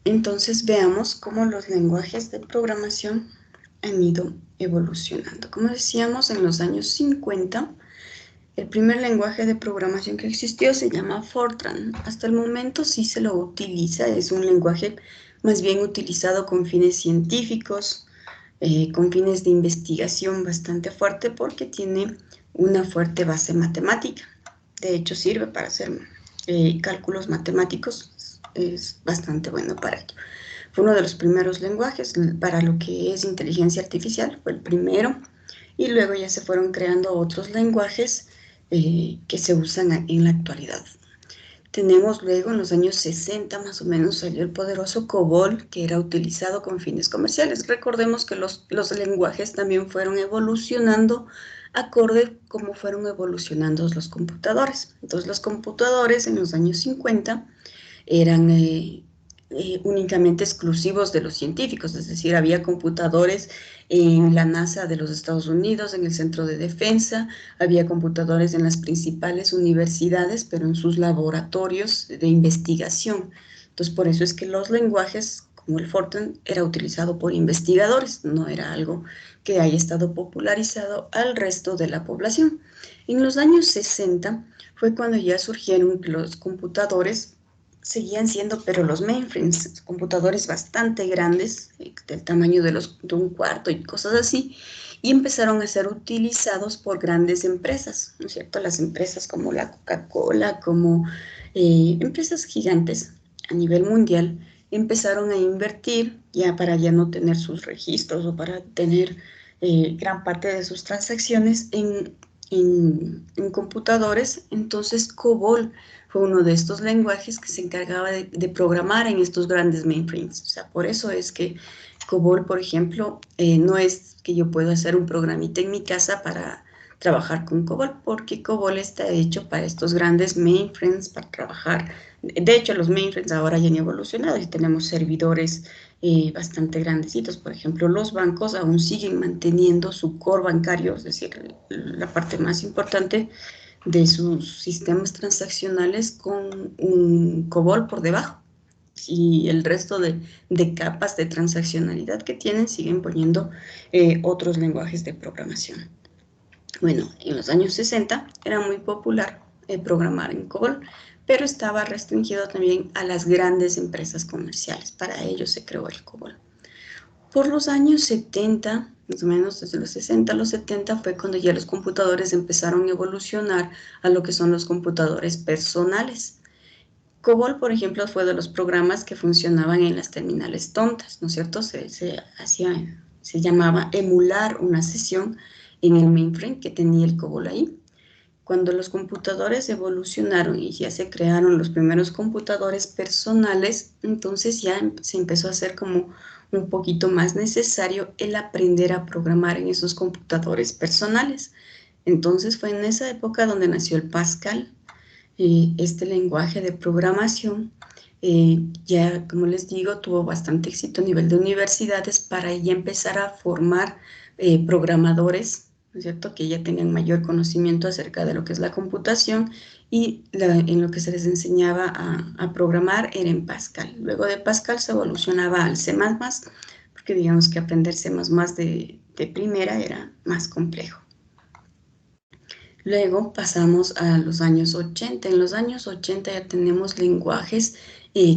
Entonces veamos cómo los lenguajes de programación han ido evolucionando. Como decíamos, en los años 50, el primer lenguaje de programación que existió se llama Fortran. Hasta el momento sí se lo utiliza, es un lenguaje más bien utilizado con fines científicos, con fines de investigación bastante fuerte porque tiene una fuerte base matemática. De hecho, sirve para hacer cálculos matemáticos, es bastante bueno para ello. Fue uno de los primeros lenguajes para lo que es inteligencia artificial, fue el primero, y luego ya se fueron creando otros lenguajes que se usan en la actualidad. Tenemos luego en los años 60 más o menos salió el poderoso COBOL, que era utilizado con fines comerciales. Recordemos que los lenguajes también fueron evolucionando acorde como fueron evolucionando los computadores. Entonces los computadores en los años 50 eran únicamente exclusivos de los científicos, es decir, había computadores en la NASA de los Estados Unidos, en el Centro de Defensa, había computadores en las principales universidades, pero en sus laboratorios de investigación. Entonces, por eso es que los lenguajes como el Fortran era utilizado por investigadores, no era algo que haya estado popularizado al resto de la población. En los años 60 fue cuando ya surgieron los computadores, seguían siendo, pero los mainframes, computadores bastante grandes, del tamaño de un cuarto y cosas así, y empezaron a ser utilizados por grandes empresas, ¿no es cierto? Las empresas como la Coca-Cola, como empresas gigantes a nivel mundial, empezaron a invertir ya para ya no tener sus registros o para tener gran parte de sus transacciones en computadores. Entonces COBOL fue uno de estos lenguajes que se encargaba de programar en estos grandes mainframes. O sea, por eso es que COBOL, por ejemplo, no es que yo pueda hacer un programita en mi casa para trabajar con COBOL, porque COBOL está hecho para estos grandes mainframes, para trabajar. De hecho, los mainframes ahora ya han evolucionado y tenemos servidores bastante grandecitos. Por ejemplo, los bancos aún siguen manteniendo su core bancario, es decir, la parte más importante de sus sistemas transaccionales con un COBOL por debajo. Y el resto de capas de transaccionalidad que tienen siguen poniendo otros lenguajes de programación. Bueno, en los años 60 era muy popular programar en COBOL, pero estaba restringido también a las grandes empresas comerciales. Para ello se creó el COBOL. Por los años 70, más o menos desde los 60 a los 70, fue cuando ya los computadores empezaron a evolucionar a lo que son los computadores personales. COBOL, por ejemplo, fue de los programas que funcionaban en las terminales tontas, ¿no es cierto? Se llamaba emular una sesión en el mainframe que tenía el COBOL ahí. Cuando los computadores evolucionaron y ya se crearon los primeros computadores personales, entonces ya se empezó a hacer como un poquito más necesario el aprender a programar en esos computadores personales. Entonces fue en esa época donde nació el Pascal, este lenguaje de programación. Ya, como les digo, tuvo bastante éxito a nivel de universidades para ya empezar a formar programadores, ¿no es cierto?, que ya tengan mayor conocimiento acerca de lo que es la computación, y en lo que se les enseñaba a programar era en Pascal. Luego de Pascal se evolucionaba al C++, porque digamos que aprender C++ de primera era más complejo. Luego pasamos a los años 80. En los años 80 ya tenemos lenguajes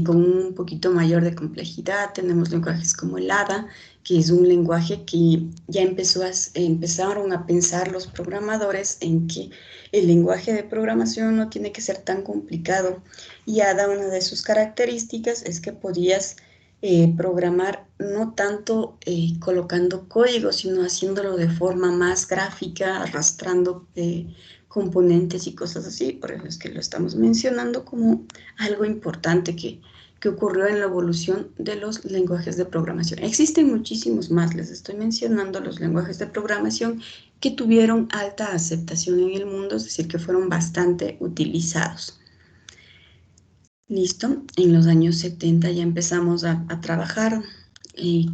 con un poquito mayor de complejidad. Tenemos lenguajes como el ADA, que es un lenguaje que ya empezaron a pensar los programadores en que el lenguaje de programación no tiene que ser tan complicado. Y ADA, una de sus características es que podías programar no tanto colocando código, sino haciéndolo de forma más gráfica, arrastrando componentes y cosas así. Por eso es que lo estamos mencionando como algo importante que ocurrió en la evolución de los lenguajes de programación. Existen muchísimos más, les estoy mencionando los lenguajes de programación que tuvieron alta aceptación en el mundo, es decir, que fueron bastante utilizados. Listo, en los años 70 ya empezamos a trabajar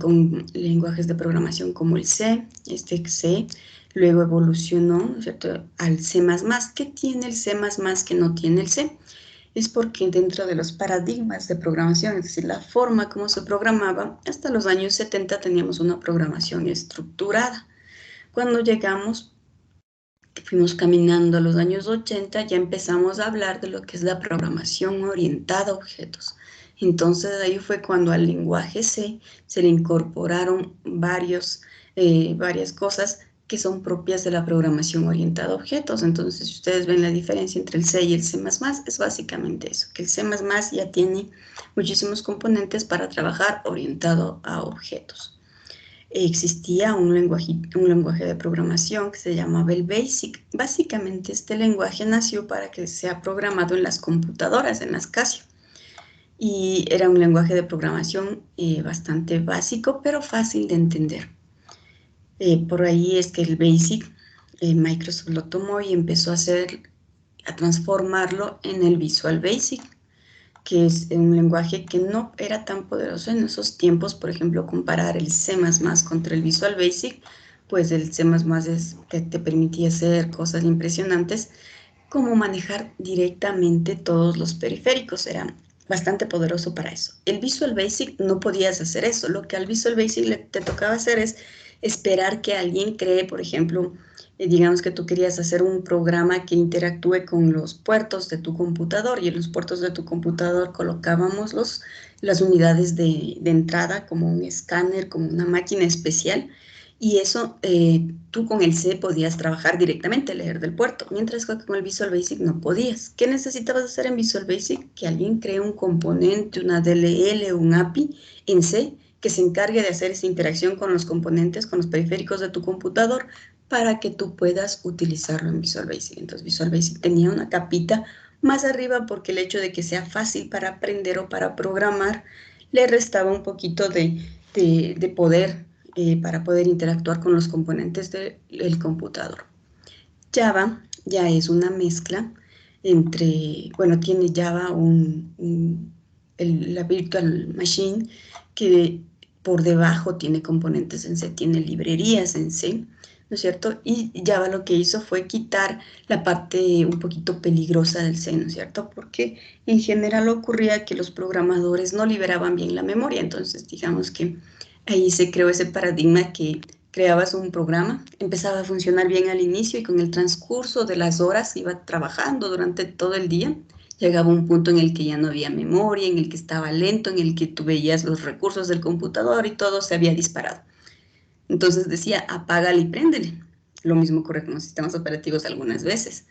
con lenguajes de programación como el C. Este C luego evolucionó, ¿no es cierto?, al C++. ¿Qué tiene el C++ que no tiene el C? es porque dentro de los paradigmas de programación, es decir, la forma como se programaba, hasta los años 70 teníamos una programación estructurada. Cuando llegamos, fuimos caminando a los años 80, ya empezamos a hablar de lo que es la programación orientada a objetos. Entonces ahí fue cuando al lenguaje C se le incorporaron varias cosas que son propias de la programación orientada a objetos. Entonces, si ustedes ven la diferencia entre el C y el C++, es básicamente eso, que el C++ ya tiene muchísimos componentes para trabajar orientado a objetos. Existía un lenguaje de programación que se llamaba el BASIC. Básicamente este lenguaje nació para que sea programado en las computadoras, en las Casio. Y era un lenguaje de programación bastante básico, pero fácil de entender. Por ahí es que el BASIC, Microsoft lo tomó y empezó a transformarlo en el Visual Basic, que es un lenguaje que no era tan poderoso en esos tiempos. Por ejemplo, comparar el C++ contra el Visual Basic, pues el C++ te permitía hacer cosas impresionantes, como manejar directamente todos los periféricos, era bastante poderoso para eso. El Visual Basic no podías hacer eso, lo que al Visual Basic te tocaba hacer es esperar que alguien cree, por ejemplo, digamos que tú querías hacer un programa que interactúe con los puertos de tu computador, y en los puertos de tu computador colocábamos las unidades de entrada, como un escáner, como una máquina especial, y eso tú con el C podías trabajar directamente, leer del puerto, mientras que con el Visual Basic no podías. ¿Qué necesitabas hacer en Visual Basic? Que alguien cree un componente, una DLL, un API en C, que se encargue de hacer esa interacción con los componentes, con los periféricos de tu computador, para que tú puedas utilizarlo en Visual Basic. Entonces Visual Basic tenía una capita más arriba porque el hecho de que sea fácil para aprender o para programar le restaba un poquito de poder para poder interactuar con los componentes del computador. Java ya es una mezcla entre, bueno, tiene Java la Virtual Machine, que por debajo tiene componentes en C, tiene librerías en C, ¿no es cierto? Y Java lo que hizo fue quitar la parte un poquito peligrosa del C, ¿no es cierto? Porque en general ocurría que los programadores no liberaban bien la memoria. Entonces digamos que ahí se creó ese paradigma que creabas un programa, empezaba a funcionar bien al inicio y con el transcurso de las horas iba trabajando durante todo el día. Llegaba un punto en el que ya no había memoria, en el que estaba lento, en el que tú veías los recursos del computador y todo se había disparado. Entonces decía, apágale y préndele. Lo mismo ocurre con los sistemas operativos algunas veces.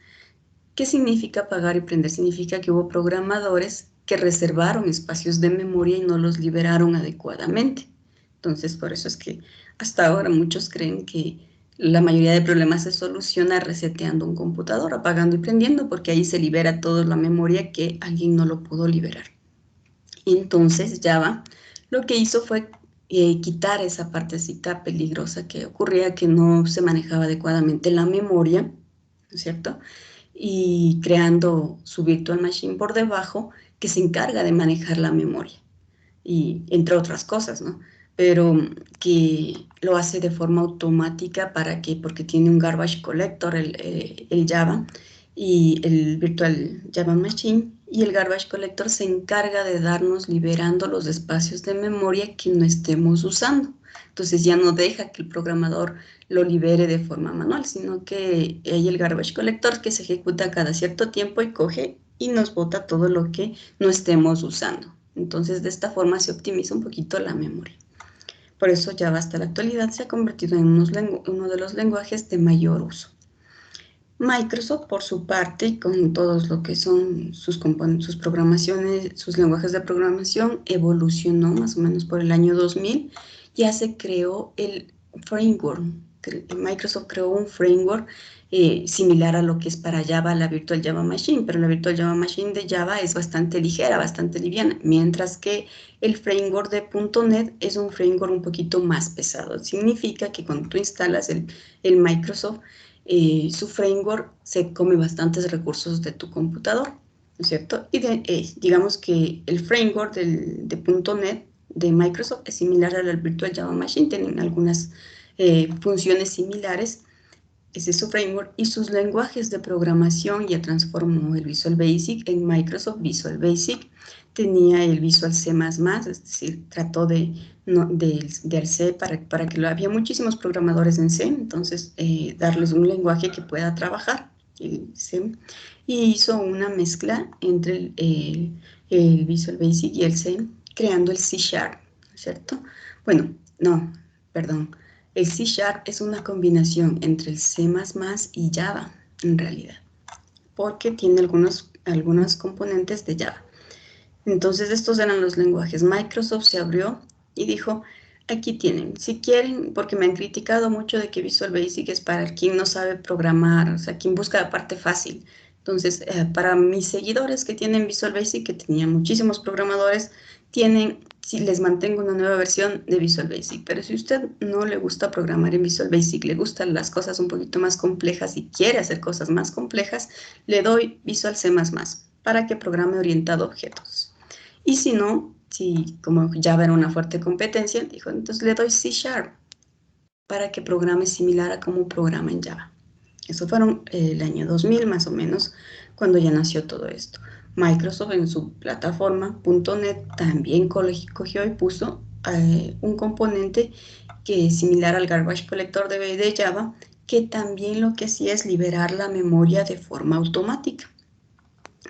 ¿Qué significa apagar y prender? Significa que hubo programadores que reservaron espacios de memoria y no los liberaron adecuadamente. Entonces, por eso es que hasta ahora muchos creen que la mayoría de problemas se soluciona reseteando un computador, apagando y prendiendo, porque ahí se libera toda la memoria que alguien no lo pudo liberar. Entonces, Java lo que hizo fue quitar esa partecita peligrosa que ocurría, que no se manejaba adecuadamente la memoria, ¿no es cierto? Y creando su Virtual Machine por debajo, que se encarga de manejar la memoria, y entre otras cosas, ¿no? Pero que lo hace de forma automática porque tiene un garbage collector, el Java, y el Virtual Java Machine, y el garbage collector se encarga de darnos liberando los espacios de memoria que no estemos usando. Entonces ya no deja que el programador lo libere de forma manual, sino que hay el garbage collector que se ejecuta cada cierto tiempo y coge y nos bota todo lo que no estemos usando. Entonces, de esta forma se optimiza un poquito la memoria. Por eso Java hasta la actualidad se ha convertido en uno de los lenguajes de mayor uso. Microsoft, por su parte, con todos lo que son sus programaciones, sus lenguajes de programación, evolucionó más o menos por el año 2000. Ya se creó el framework. Microsoft creó un framework similar a lo que es para Java, la Virtual Java Machine, pero la Virtual Java Machine de Java es bastante ligera, bastante liviana, mientras que el framework de .NET es un framework un poquito más pesado. Significa que cuando tú instalas el Microsoft, su framework se come bastantes recursos de tu computador, ¿no es cierto? Y digamos que el framework de .NET de Microsoft es similar al Virtual Java Machine, tienen algunas funciones similares, ese es su framework, y sus lenguajes de programación ya transformó el Visual Basic en Microsoft Visual Basic. Tenía el Visual C++, es decir, trató del C para que había muchísimos programadores en C, entonces darles un lenguaje que pueda trabajar, el C, y hizo una mezcla entre el Visual Basic y el C, creando el C#, ¿cierto? Bueno, no, perdón. El C# es una combinación entre el C++ y Java, en realidad, porque tiene algunos componentes de Java. Entonces, estos eran los lenguajes. Microsoft se abrió y dijo, aquí tienen, si quieren, porque me han criticado mucho de que Visual Basic es para quien no sabe programar, o sea, quien busca la parte fácil. Entonces, para mis seguidores que tienen Visual Basic, que tenían muchísimos programadores, si les mantengo una nueva versión de Visual Basic. Pero si usted no le gusta programar en Visual Basic, le gustan las cosas un poquito más complejas y quiere hacer cosas más complejas, le doy Visual C++ para que programe orientado a objetos. Y si no, si como Java era una fuerte competencia, dijo, entonces le doy C# para que programe similar a como programa en Java. Eso fueron el año 2000 más o menos, cuando ya nació todo esto. Microsoft en su plataforma .NET también cogió y puso un componente que es similar al Garbage Collector de Java, que también lo que hacía es liberar la memoria de forma automática.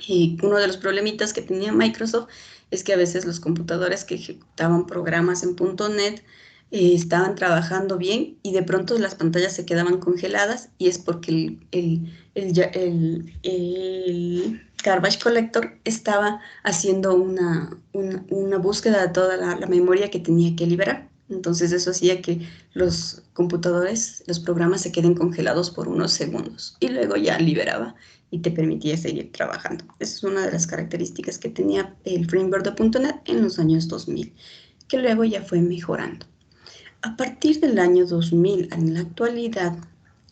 Y uno de los problemitas que tenía Microsoft es que a veces los computadores que ejecutaban programas en .NET estaban trabajando bien y de pronto las pantallas se quedaban congeladas, y es porque el Garbage Collector estaba haciendo una búsqueda de toda la memoria que tenía que liberar. Entonces eso hacía que los computadores, los programas se queden congelados por unos segundos y luego ya liberaba y te permitía seguir trabajando. Esa es una de las características que tenía el framework de .NET en los años 2000, que luego ya fue mejorando. A partir del año 2000 en la actualidad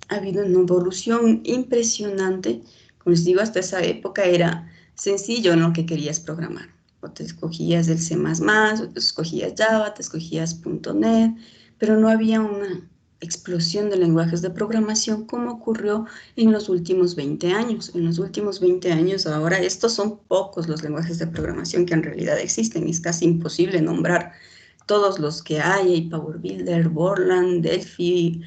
ha habido una evolución impresionante. Como les digo, hasta esa época era sencillo en lo que querías programar. O te escogías el C++, o te escogías Java, te escogías .NET, pero no había una explosión de lenguajes de programación como ocurrió en los últimos 20 años. En los últimos 20 años ahora estos son pocos los lenguajes de programación que en realidad existen. Es casi imposible nombrar todos los que hay Power Builder, Borland, Delphi,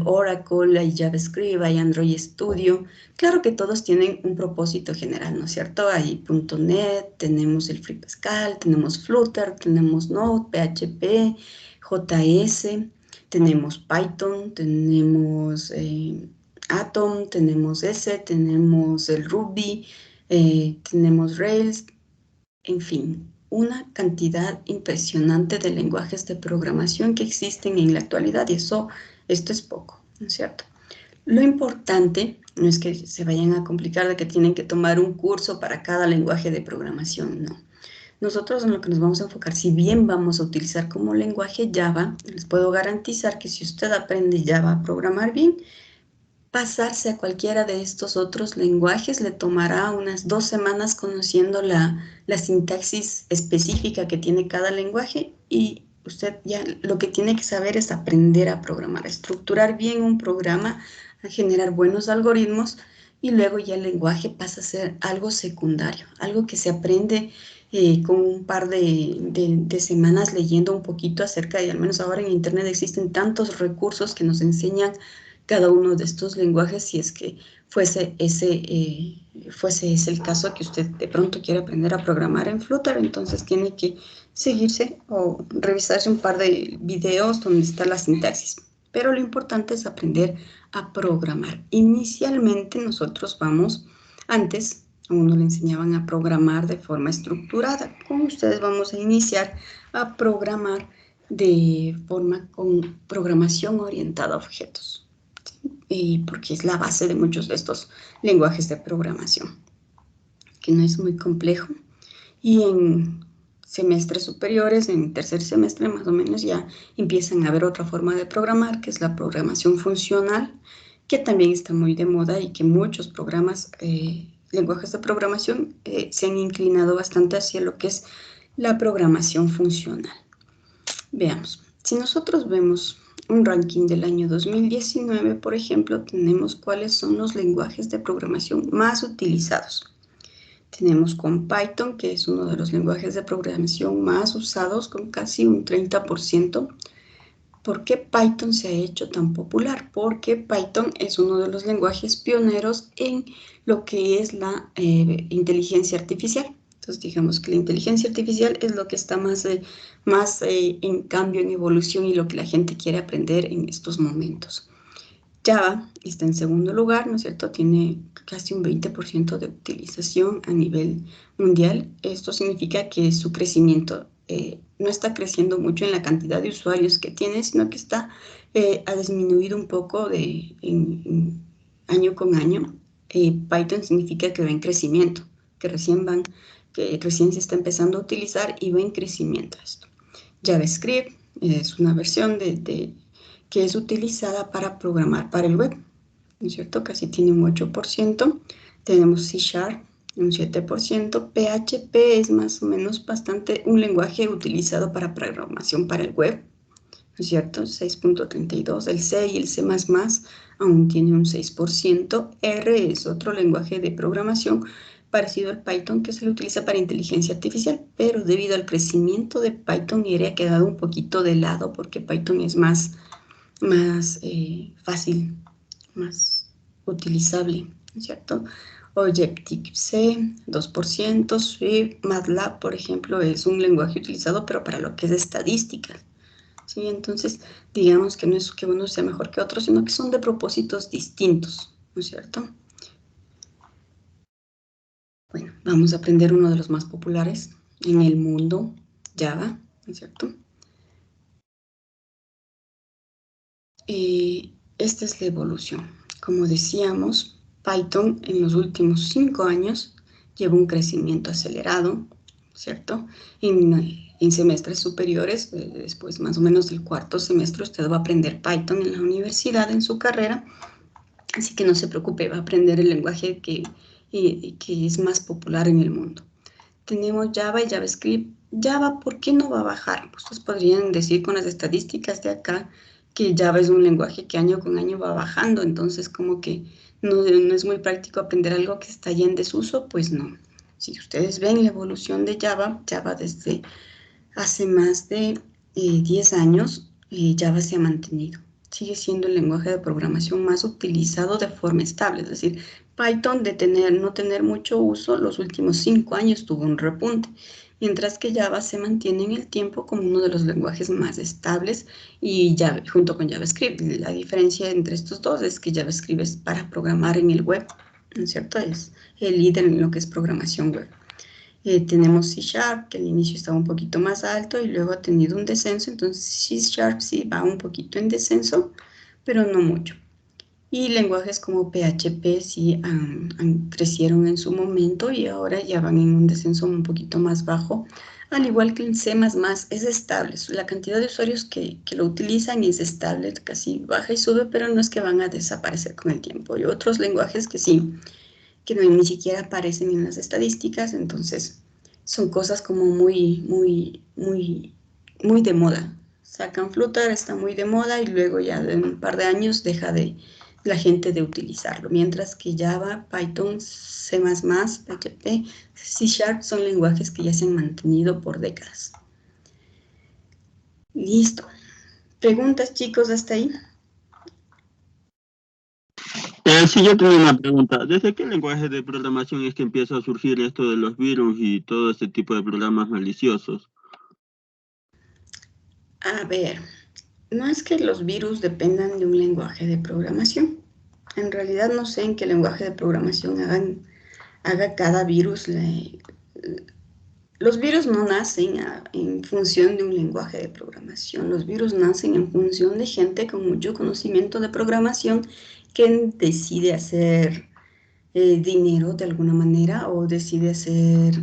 Oracle, hay JavaScript, hay Android Studio. Claro que todos tienen un propósito general, ¿no es cierto? Hay .NET, tenemos el Free Pascal, tenemos Flutter, tenemos Node, PHP, JS, tenemos Python, tenemos Atom, tenemos S, tenemos el Ruby, tenemos Rails, en fin, una cantidad impresionante de lenguajes de programación que existen en la actualidad, y esto es poco, ¿no es cierto? Lo importante no es que se vayan a complicar de que tienen que tomar un curso para cada lenguaje de programación, no. Nosotros en lo que nos vamos a enfocar, si bien vamos a utilizar como lenguaje Java, les puedo garantizar que si usted aprende Java a programar bien, pasarse a cualquiera de estos otros lenguajes le tomará unas 2 semanas conociendo la sintaxis específica que tiene cada lenguaje, y usted ya lo que tiene que saber es aprender a programar, a estructurar bien un programa, a generar buenos algoritmos, y luego ya el lenguaje pasa a ser algo secundario, algo que se aprende con un par de semanas leyendo un poquito acerca de, al menos ahora en Internet existen tantos recursos que nos enseñan cada uno de estos lenguajes, si es que fuese ese el caso que usted de pronto quiere aprender a programar en Flutter. Entonces tiene que seguirse o revisarse un par de videos donde está la sintaxis. Pero lo importante es aprender a programar. Inicialmente nosotros antes a uno le enseñaban a programar de forma estructurada. Con ustedes vamos a iniciar a programar de forma con programación orientada a objetos, porque es la base de muchos de estos lenguajes de programación, que no es muy complejo. Y en semestres superiores, en tercer semestre más o menos, ya empiezan a ver otra forma de programar, que es la programación funcional, que también está muy de moda y que muchos lenguajes de programación se han inclinado bastante hacia lo que es la programación funcional. Veamos, si nosotros vemos un ranking del año 2019, por ejemplo, tenemos cuáles son los lenguajes de programación más utilizados. Tenemos con Python, que es uno de los lenguajes de programación más usados, con casi un 30%. ¿Por qué Python se ha hecho tan popular? Porque Python es uno de los lenguajes pioneros en lo que es la inteligencia artificial. Entonces, digamos que la inteligencia artificial es lo que está más en cambio, en evolución y lo que la gente quiere aprender en estos momentos. Java está en segundo lugar, ¿no es cierto? Tiene casi un 20% de utilización a nivel mundial. Esto significa que su crecimiento no está creciendo mucho en la cantidad de usuarios que tiene, sino que ha disminuido un poco en año con año. Python significa que va en crecimiento, que recién se está empezando a utilizar y va en crecimiento esto. JavaScript es una versión que es utilizada para programar para el web, ¿no es cierto? Casi tiene un 8%. Tenemos C#, un 7%. PHP es más o menos bastante un lenguaje utilizado para programación para el web, ¿no es cierto? 6.32%. El C y el C++ aún tiene un 6%. R es otro lenguaje de programación parecido al Python que se le utiliza para inteligencia artificial, pero debido al crecimiento de Python, R ha quedado un poquito de lado porque Python es más fácil, más utilizable, ¿cierto? Objective-C, 2%, Swift, MATLAB, por ejemplo, es un lenguaje utilizado, pero para lo que es estadística, ¿sí? Entonces, digamos que no es que uno sea mejor que otro, sino que son de propósitos distintos, ¿no es cierto? Bueno, vamos a aprender uno de los más populares en el mundo, Java, ¿no es cierto? Esta es la evolución. Como decíamos, Python en los últimos 5 años lleva un crecimiento acelerado, ¿cierto? En semestres superiores, después más o menos del cuarto semestre, usted va a aprender Python en la universidad, en su carrera, así que no se preocupe, va a aprender el lenguaje que es más popular en el mundo. Tenemos Java y JavaScript. Java, ¿por qué no va a bajar? Ustedes podrían decir con las estadísticas de acá que Java es un lenguaje que año con año va bajando, entonces como que no es muy práctico aprender algo que está ya en desuso, pues no. Si ustedes ven la evolución de Java, Java desde hace más de 10 años, Java se ha mantenido. Sigue siendo el lenguaje de programación más utilizado de forma estable, es decir, Python de no tener mucho uso, los últimos 5 años tuvo un repunte, mientras que Java se mantiene en el tiempo como uno de los lenguajes más estables y junto con JavaScript. La diferencia entre estos dos es que JavaScript es para programar en el web, ¿no es cierto? Es el líder en lo que es programación web. Tenemos C#, que al inicio estaba un poquito más alto y luego ha tenido un descenso, entonces C# sí va un poquito en descenso, pero no mucho. Y lenguajes como PHP sí crecieron en su momento y ahora ya van en un descenso un poquito más bajo, al igual que el C++ es estable. La cantidad de usuarios que lo utilizan es estable, casi baja y sube, pero no es que van a desaparecer con el tiempo. Y otros lenguajes que sí, que no, ni siquiera aparecen en las estadísticas, entonces son cosas como muy de moda. Sacan Flutter, está muy de moda y luego ya de un par de años deja la gente de utilizarlo, mientras que Java, Python, C++, PHP, C# son lenguajes que ya se han mantenido por décadas. Listo. ¿Preguntas, chicos, hasta ahí? Sí, yo tengo una pregunta. ¿Desde qué lenguaje de programación es que empieza a surgir esto de los virus y todo este tipo de programas maliciosos? A ver, no es que los virus dependan de un lenguaje de programación. En realidad no sé en qué lenguaje de programación haga cada virus. Los virus no nacen en función de un lenguaje de programación. Los virus nacen en función de gente con mucho conocimiento de programación que decide hacer dinero de alguna manera o decide hacer...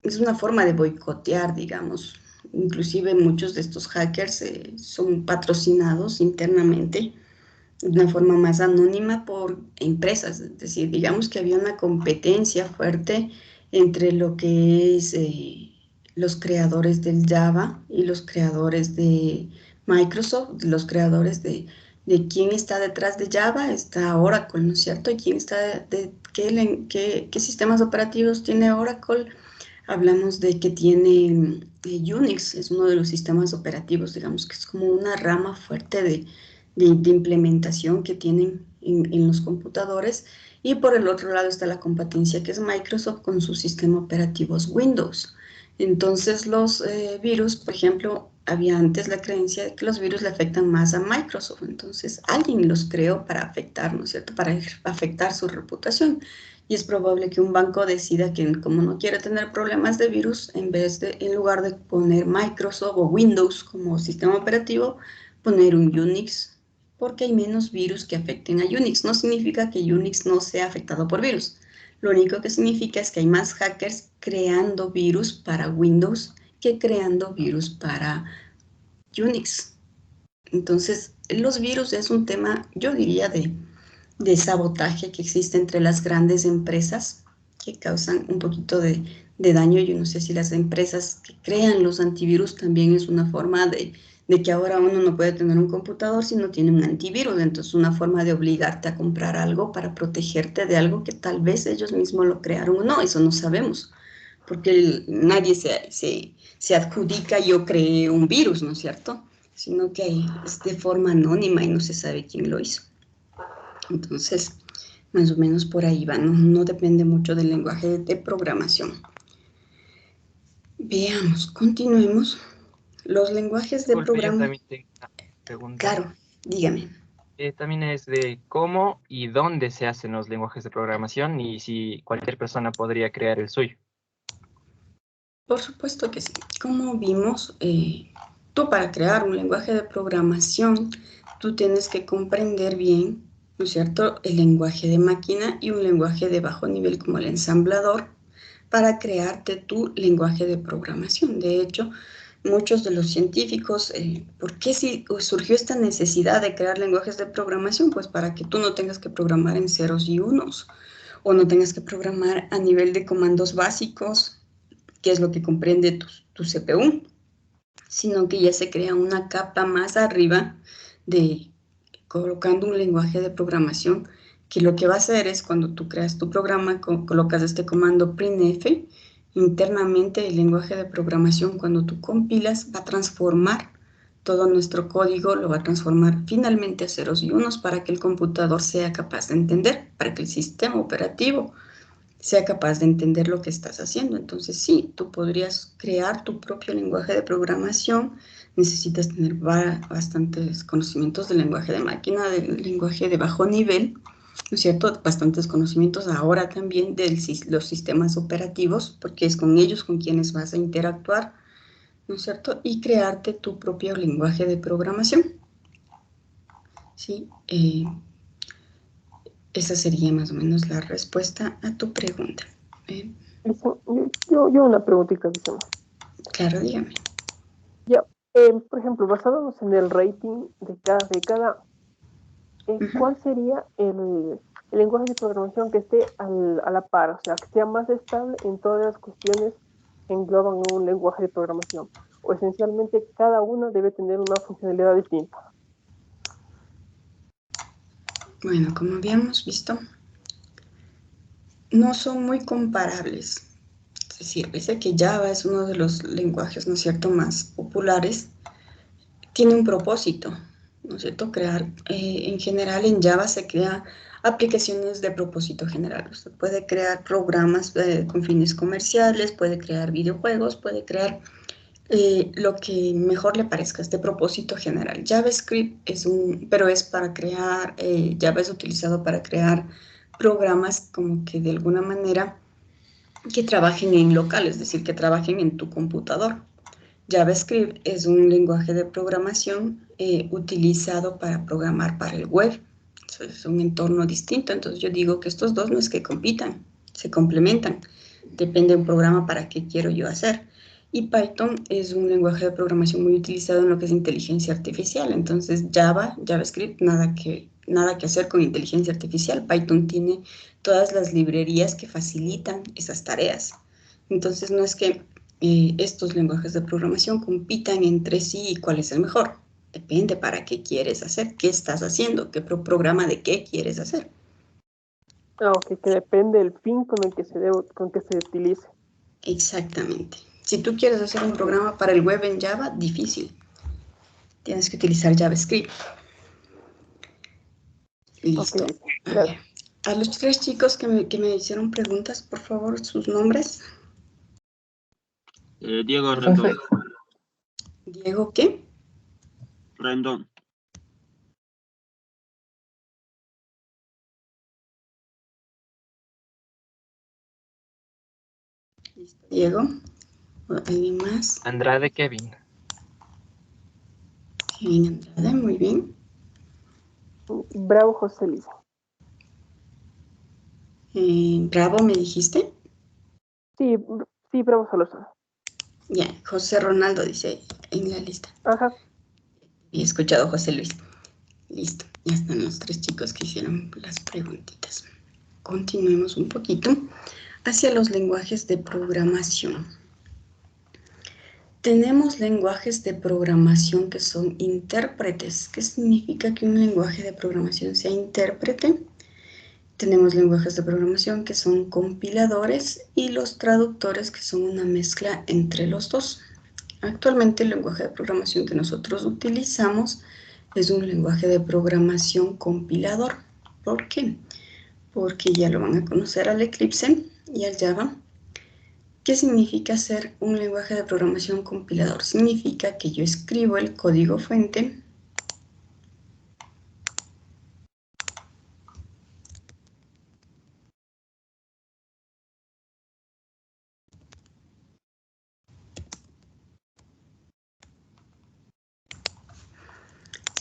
es una forma de boicotear, digamos. Inclusive muchos de estos hackers son patrocinados internamente de una forma más anónima por empresas. Es decir, digamos que había una competencia fuerte entre lo que es los creadores del Java y los creadores de Microsoft, los creadores de quién está detrás de Java, está Oracle, ¿no es cierto? ¿Y quién está qué sistemas operativos tiene Oracle? Hablamos de que tiene Unix, es uno de los sistemas operativos, digamos que es como una rama fuerte de implementación que tienen en los computadores. Y por el otro lado está la competencia que es Microsoft con sus sistemas operativos Windows. Entonces los virus, por ejemplo, había antes la creencia de que los virus le afectan más a Microsoft. Entonces alguien los creó para afectar, ¿no es cierto? Para afectar su reputación. Y es probable que un banco decida que como no quiere tener problemas de virus, en lugar de poner Microsoft o Windows como sistema operativo, poner un Unix, porque hay menos virus que afecten a Unix. No significa que Unix no sea afectado por virus. Lo único que significa es que hay más hackers creando virus para Windows que creando virus para Unix. Entonces, los virus es un tema, yo diría, de sabotaje que existe entre las grandes empresas que causan un poquito de daño. Yo no sé si las empresas que crean los antivirus también es una forma de que ahora uno no puede tener un computador si no tiene un antivirus. Entonces, una forma de obligarte a comprar algo para protegerte de algo que tal vez ellos mismos lo crearon o no, eso no sabemos. Porque nadie se adjudica yo creé un virus, ¿no es cierto? Sino que es de forma anónima y no se sabe quién lo hizo. Entonces, más o menos por ahí va, no depende mucho del lenguaje de programación. Veamos, continuemos. Los lenguajes de Disculpe, yo programación. también tengo una pregunta. Claro, dígame. También es de cómo y dónde se hacen los lenguajes de programación y si cualquier persona podría crear el suyo. Por supuesto que sí. Como vimos, tú para crear un lenguaje de programación, tú tienes que comprender bien, ¿no es cierto?, el lenguaje de máquina y un lenguaje de bajo nivel como el ensamblador para crearte tu lenguaje de programación. De hecho, muchos de los científicos, ¿por qué surgió esta necesidad de crear lenguajes de programación? Pues para que tú no tengas que programar en ceros y unos, o no tengas que programar a nivel de comandos básicos, que es lo que comprende tu CPU, sino que ya se crea una capa más arriba de colocando un lenguaje de programación que lo que va a hacer es cuando tú creas tu programa, colocas este comando printf, internamente el lenguaje de programación cuando tú compilas va a transformar todo nuestro código, lo va a transformar finalmente a ceros y unos para que el computador sea capaz de entender, para que el sistema operativo sea capaz de entender lo que estás haciendo. Entonces, sí, tú podrías crear tu propio lenguaje de programación. Necesitas tener bastantes conocimientos del lenguaje de máquina, del lenguaje de bajo nivel, ¿no es cierto? Bastantes conocimientos ahora también de los sistemas operativos, porque es con ellos con quienes vas a interactuar, ¿no es cierto? Y crearte tu propio lenguaje de programación. ¿Sí? Esa sería más o menos la respuesta a tu pregunta. Yo una preguntita, Vicente. Claro, dígame. Ya, por ejemplo, basándonos en el rating de cada década, ¿cuál sería el lenguaje de programación que esté a la par? O sea, que sea más estable en todas las cuestiones que engloban un lenguaje de programación. O esencialmente cada uno debe tener una funcionalidad distinta. Bueno, como habíamos visto, no son muy comparables. Es decir, pese a que Java es uno de los lenguajes, ¿no es cierto?, más populares, tiene un propósito, ¿no es cierto? En general en Java se crean aplicaciones de propósito general. Usted puede crear programas con fines comerciales, puede crear videojuegos, puede crear lo que mejor le parezca, es de propósito general. JavaScript pero es para crear, Java es utilizado para crear programas como que de alguna manera que trabajen en local, es decir, que trabajen en tu computador. JavaScript es un lenguaje de programación utilizado para programar para el web. Eso es un entorno distinto, entonces yo digo que estos dos no es que compitan, se complementan. Depende de un programa para qué quiero yo hacer. Y Python es un lenguaje de programación muy utilizado en lo que es inteligencia artificial. Entonces JavaScript, nada que hacer con inteligencia artificial. Python tiene todas las librerías que facilitan esas tareas. Entonces no es que estos lenguajes de programación compitan entre sí y cuál es el mejor. Depende para qué quieres hacer, qué estás haciendo, qué programa de qué quieres hacer. Ok, que depende del fin con el que con que se utilice. Exactamente. Si tú quieres hacer un programa para el web en Java, difícil. Tienes que utilizar JavaScript. Listo. Ok, A claro. ver. A los 3 chicos que me hicieron preguntas, por favor, sus nombres. Diego Rendón. Diego, ¿qué? Rendón. Listo. Diego. ¿Alguien más? Andrade Kevin. Kevin Andrade, muy bien. Bravo José Luis. Bravo, ¿me dijiste? Sí, sí, Bravo Solórzano. Ya, José Ronaldo dice en la lista. Ajá. He escuchado José Luis. Listo, ya están los 3 chicos que hicieron las preguntitas. Continuemos un poquito hacia los lenguajes de programación. Tenemos lenguajes de programación que son intérpretes. ¿Qué significa que un lenguaje de programación sea intérprete? Tenemos lenguajes de programación que son compiladores y los traductores que son una mezcla entre los dos. Actualmente el lenguaje de programación que nosotros utilizamos es un lenguaje de programación compilador. ¿Por qué? Porque ya lo van a conocer al Eclipse y al Java. ¿Qué significa ser un lenguaje de programación compilador? Significa que yo escribo el código fuente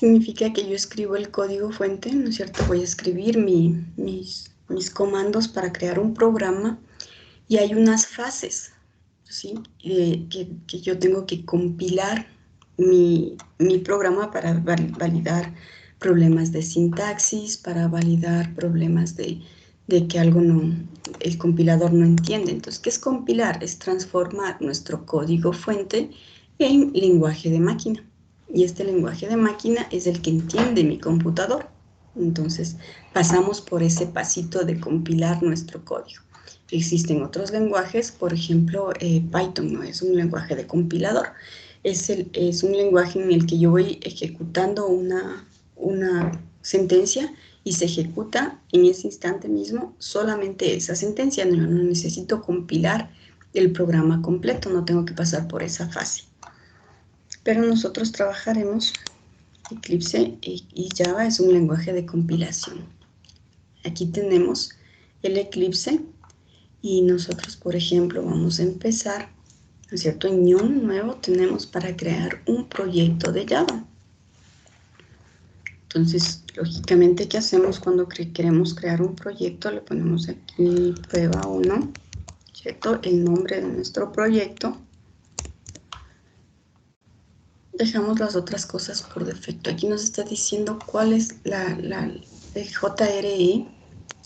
¿no es cierto? Voy a escribir mis comandos para crear un programa y hay unas fases, ¿sí? Que yo tengo que compilar mi programa para validar problemas de sintaxis, para validar problemas de que el compilador no entiende. Entonces, ¿qué es compilar? Es transformar nuestro código fuente en lenguaje de máquina. Y este lenguaje de máquina es el que entiende mi computador. Entonces, pasamos por ese pasito de compilar nuestro código. Existen otros lenguajes, por ejemplo, Python no es un lenguaje de compilador, es un lenguaje en el que yo voy ejecutando una sentencia y se ejecuta en ese instante mismo solamente esa sentencia, no necesito compilar el programa completo, no tengo que pasar por esa fase. Pero nosotros trabajaremos Eclipse y Java es un lenguaje de compilación. Aquí tenemos el Eclipse y nosotros, por ejemplo, vamos a empezar, ¿no es cierto? En New nuevo tenemos para crear un proyecto de Java. Entonces, lógicamente, ¿qué hacemos cuando queremos crear un proyecto? Le ponemos aquí prueba 1, ¿cierto? El nombre de nuestro proyecto. Dejamos las otras cosas por defecto. Aquí nos está diciendo cuál es el JRE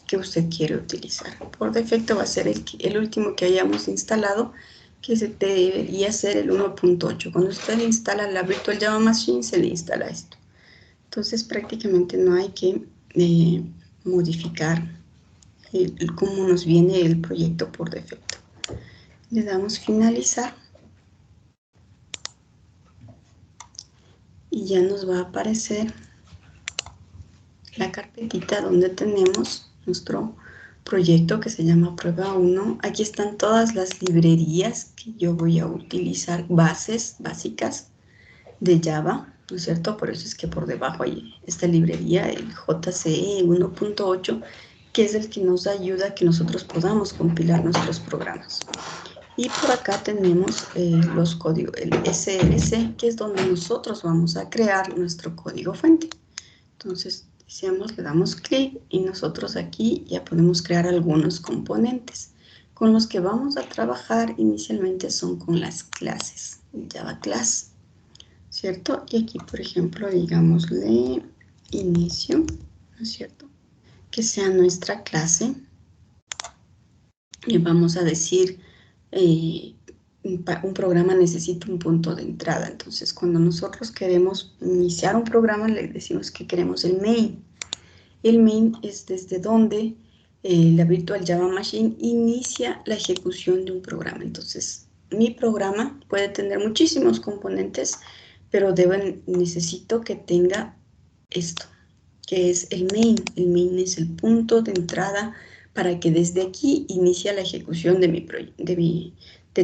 que usted quiere utilizar. Por defecto va a ser el último que hayamos instalado, que debería ser el 1.8. Cuando usted instala la Virtual Java Machine, se le instala esto. Entonces, prácticamente no hay que modificar cómo nos viene el proyecto por defecto. Le damos finalizar. Y ya nos va a aparecer la carpetita donde tenemos nuestro proyecto que se llama prueba 1. Aquí están todas las librerías que yo voy a utilizar, bases básicas de Java, ¿no es cierto? Por eso es que por debajo hay esta librería, el JCE 1.8, que es el que nos ayuda a que nosotros podamos compilar nuestros programas. Y por acá tenemos los códigos, el SLC, que es donde nosotros vamos a crear nuestro código fuente. Entonces, le damos clic y nosotros aquí ya podemos crear algunos componentes. Con los que vamos a trabajar inicialmente son con las clases, Java Class, ¿cierto? Y aquí, por ejemplo, digámosle inicio, ¿no es cierto? Que sea nuestra clase. Y vamos a decir un programa necesita un punto de entrada. Entonces, cuando nosotros queremos iniciar un programa, le decimos que queremos el main. El main es desde donde la Virtual Java Machine inicia la ejecución de un programa. Entonces, mi programa puede tener muchísimos componentes, pero necesito que tenga esto, que es el main. El main es el punto de entrada para que desde aquí inicie la ejecución de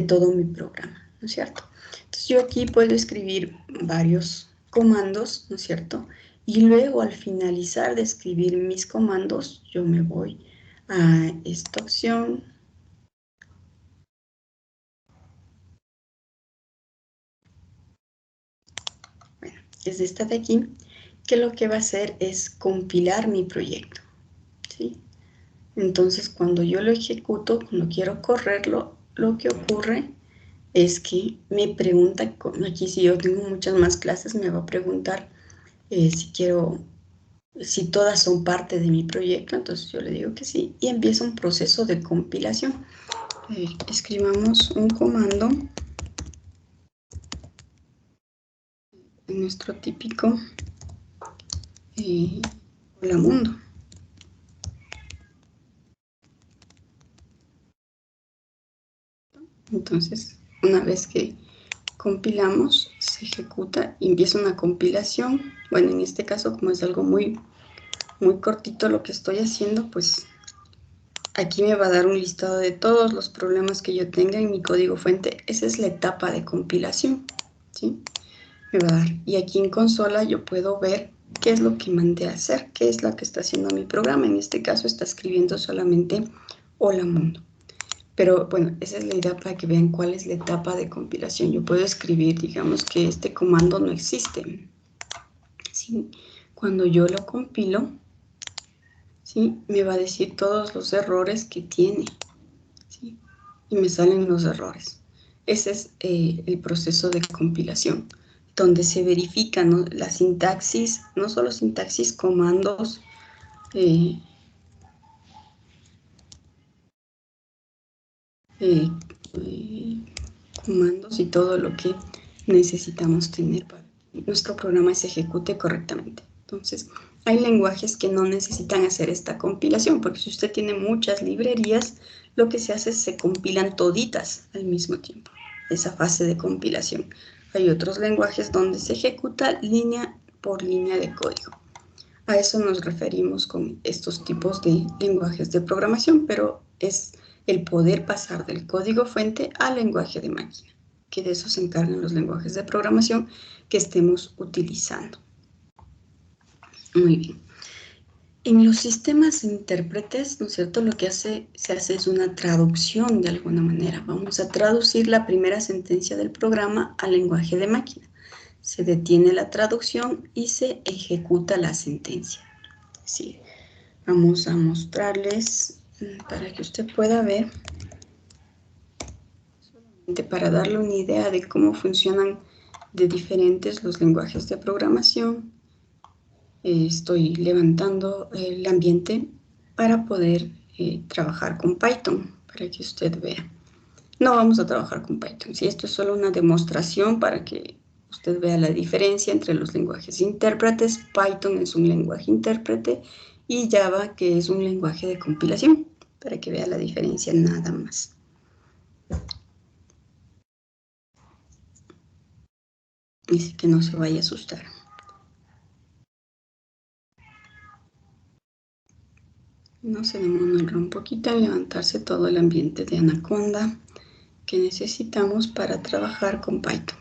todo mi programa, ¿no es cierto? Entonces yo aquí puedo escribir varios comandos, ¿no es cierto? Y luego al finalizar de escribir mis comandos, yo me voy a esta opción. Bueno, es esta de aquí, que lo que va a hacer es compilar mi proyecto, ¿sí? Entonces cuando yo lo ejecuto, cuando quiero correrlo, lo que ocurre es que me pregunta, aquí si yo tengo muchas más clases, me va a preguntar si todas son parte de mi proyecto. Entonces yo le digo que sí, y empieza un proceso de compilación. Escribamos un comando en nuestro típico hola mundo. Entonces, una vez que compilamos, se ejecuta y empieza una compilación. Bueno, en este caso, como es algo muy cortito lo que estoy haciendo, pues aquí me va a dar un listado de todos los problemas que yo tenga en mi código fuente. Esa es la etapa de compilación, ¿sí? Me va a dar. Y aquí en consola yo puedo ver qué es lo que mandé a hacer, qué es lo que está haciendo mi programa. En este caso está escribiendo solamente hola mundo. Pero bueno, esa es la idea para que vean cuál es la etapa de compilación. Yo puedo escribir, digamos que este comando no existe, ¿sí? Cuando yo lo compilo, ¿sí? Me va a decir todos los errores que tiene, ¿sí? Y me salen los errores. Ese es el proceso de compilación, donde se verifica, ¿no?, la sintaxis, no solo sintaxis, comandos, comandos y todo lo que necesitamos tener para que nuestro programa se ejecute correctamente. Entonces, hay lenguajes que no necesitan hacer esta compilación, porque si usted tiene muchas librerías, lo que se hace es se compilan toditas al mismo tiempo, esa fase de compilación. Hay otros lenguajes donde se ejecuta línea por línea de código. A eso nos referimos con estos tipos de lenguajes de programación, pero es el poder pasar del código fuente al lenguaje de máquina, que de eso se encargan los lenguajes de programación que estemos utilizando. Muy bien. En los sistemas intérpretes, ¿no es cierto?, lo que se hace es una traducción de alguna manera. Vamos a traducir la primera sentencia del programa al lenguaje de máquina. Se detiene la traducción y se ejecuta la sentencia. Sí. Vamos a mostrarles para que usted pueda ver, solamente para darle una idea de cómo funcionan de diferentes los lenguajes de programación. Estoy levantando el ambiente para poder trabajar con Python, para que usted vea. No vamos a trabajar con Python, ¿sí? Esto es solo una demostración para que usted vea la diferencia entre los lenguajes intérpretes. Python es un lenguaje intérprete y Java, que es un lenguaje de compilación, para que vea la diferencia nada más. Dice que no se vaya a asustar. No se demora un poquito en levantarse todo el ambiente de Anaconda que necesitamos para trabajar con Python.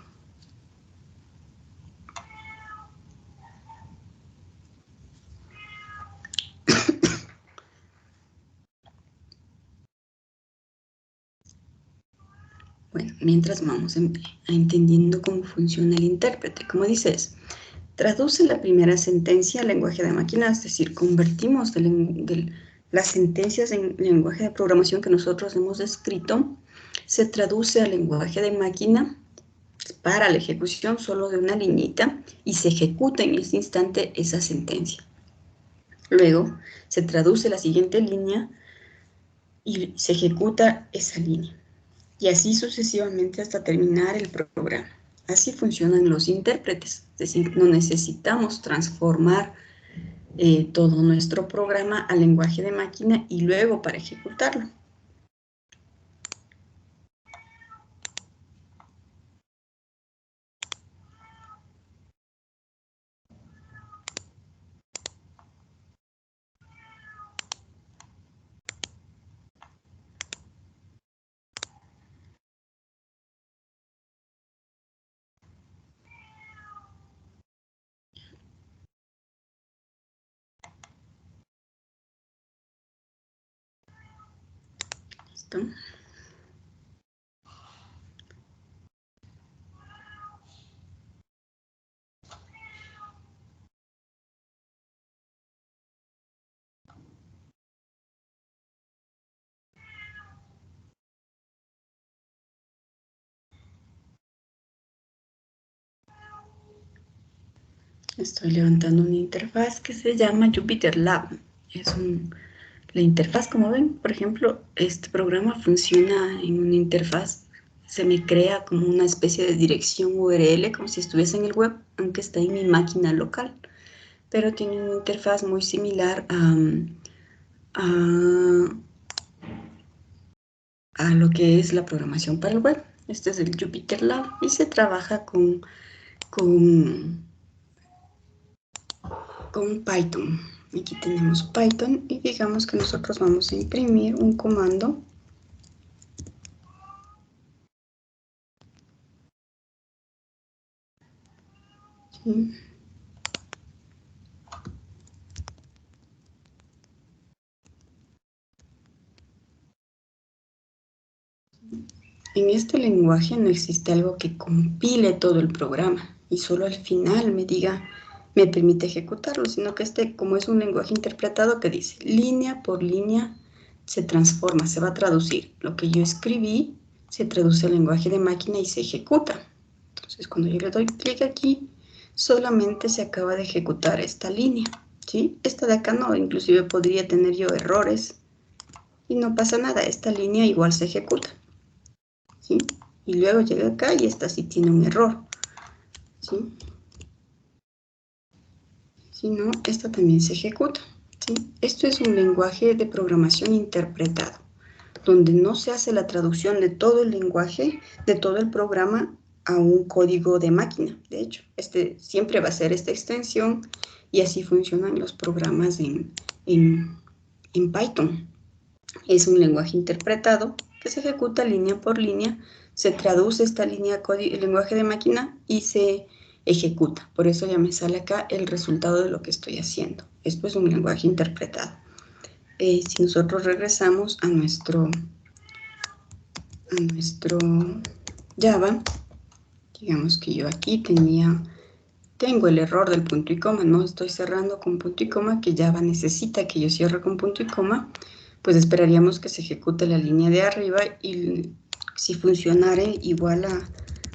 Bueno, mientras vamos entendiendo cómo funciona el intérprete. Como dices, traduce la primera sentencia al lenguaje de máquina, es decir, convertimos las sentencias en lenguaje de programación que nosotros hemos escrito, se traduce al lenguaje de máquina para la ejecución solo de una liñita y se ejecuta en ese instante esa sentencia. Luego se traduce la siguiente línea y se ejecuta esa línea. y así sucesivamente hasta terminar el programa. Así funcionan los intérpretes, es decir, no necesitamos transformar todo nuestro programa al lenguaje de máquina y luego para ejecutarlo. ¿Listo? Estoy levantando una interfaz que se llama Jupyter Lab. La interfaz, como ven, por ejemplo, este programa funciona en una interfaz. Se me crea como una especie de dirección URL, como si estuviese en el web, aunque está en mi máquina local. Pero tiene una interfaz muy similar a lo que es la programación para el web. Este es el Jupyter Lab y se trabaja con Python. Aquí tenemos Python y digamos que nosotros vamos a imprimir un comando. ¿Sí? En este lenguaje no existe algo que compile todo el programa y solo al final me permite ejecutarlo, sino que como es un lenguaje interpretado que dice línea por línea se transforma, se va a traducir. Lo que yo escribí se traduce al lenguaje de máquina y se ejecuta. Entonces cuando yo le doy clic aquí, solamente se acaba de ejecutar esta línea, ¿sí? Esta de acá no, inclusive podría tener yo errores y no pasa nada, esta línea igual se ejecuta. ¿Sí? Y luego llega acá y esta sí tiene un error. ¿Sí? Si no, esta también se ejecuta. ¿Sí? Esto es un lenguaje de programación interpretado, donde no se hace la traducción de todo el lenguaje, de todo el programa a un código de máquina. De hecho, este siempre va a ser esta extensión y así funcionan los programas en Python. Es un lenguaje interpretado que se ejecuta línea por línea, se traduce esta línea el lenguaje de máquina y se ejecuta. Por eso ya me sale acá el resultado de lo que estoy haciendo. Esto es un lenguaje interpretado. Si nosotros regresamos a nuestro Java, digamos que yo aquí tengo el error del punto y coma, no estoy cerrando con punto y coma, que Java necesita que yo cierre con punto y coma, pues esperaríamos que se ejecute la línea de arriba y si funcionara igual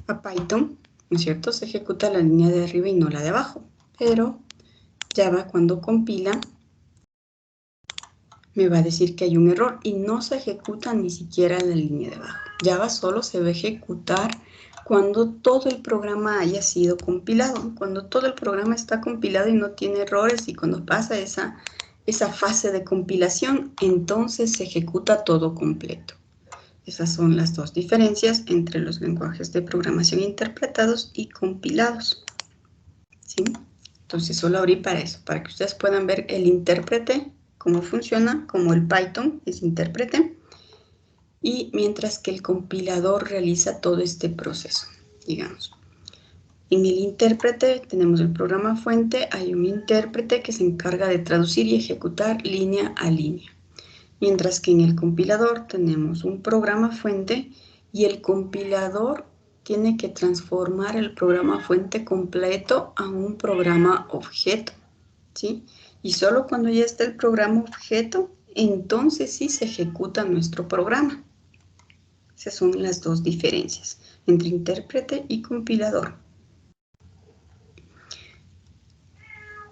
a Python, ¿no es cierto? Se ejecuta la línea de arriba y no la de abajo, pero Java cuando compila me va a decir que hay un error y no se ejecuta ni siquiera la línea de abajo. Java solo se va a ejecutar cuando todo el programa haya sido compilado, cuando todo el programa está compilado y no tiene errores y cuando pasa esa fase de compilación, entonces se ejecuta todo completo. Esas son las dos diferencias entre los lenguajes de programación interpretados y compilados. ¿Sí? Entonces solo abrí para eso, para que ustedes puedan ver el intérprete, cómo funciona, como el Python es intérprete, y mientras que el compilador realiza todo este proceso, digamos. En el intérprete tenemos el programa fuente, hay un intérprete que se encarga de traducir y ejecutar línea a línea. Mientras que en el compilador tenemos un programa fuente y el compilador tiene que transformar el programa fuente completo a un programa objeto, ¿sí? Y solo cuando ya está el programa objeto, entonces sí se ejecuta nuestro programa. Esas son las dos diferencias entre intérprete y compilador.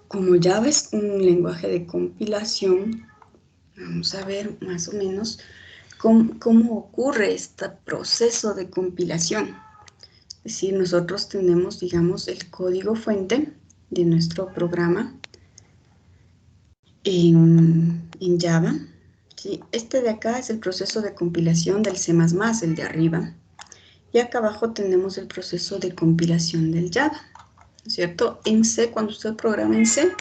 Como Java es un lenguaje de compilación, vamos a ver más o menos ¿Cómo ocurre este proceso de compilación? Es decir, nosotros tenemos, digamos, el código fuente de nuestro programa en Java. ¿Sí? Este de acá es el proceso de compilación del C++, el de arriba. Y acá abajo tenemos el proceso de compilación del Java, ¿no es cierto? En C, cuando usted programa en C,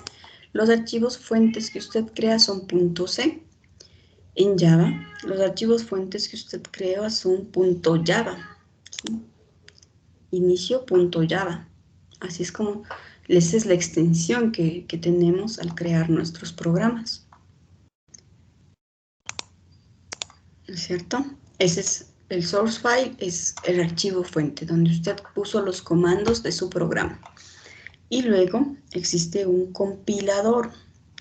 los archivos fuentes que usted crea son .c. En Java, los archivos fuentes que usted crea son .java, ¿sí? Inicio.java. Así es como, esa es la extensión que tenemos al crear nuestros programas. ¿No es cierto? Ese es el source file, es el archivo fuente, donde usted puso los comandos de su programa. Y luego existe un compilador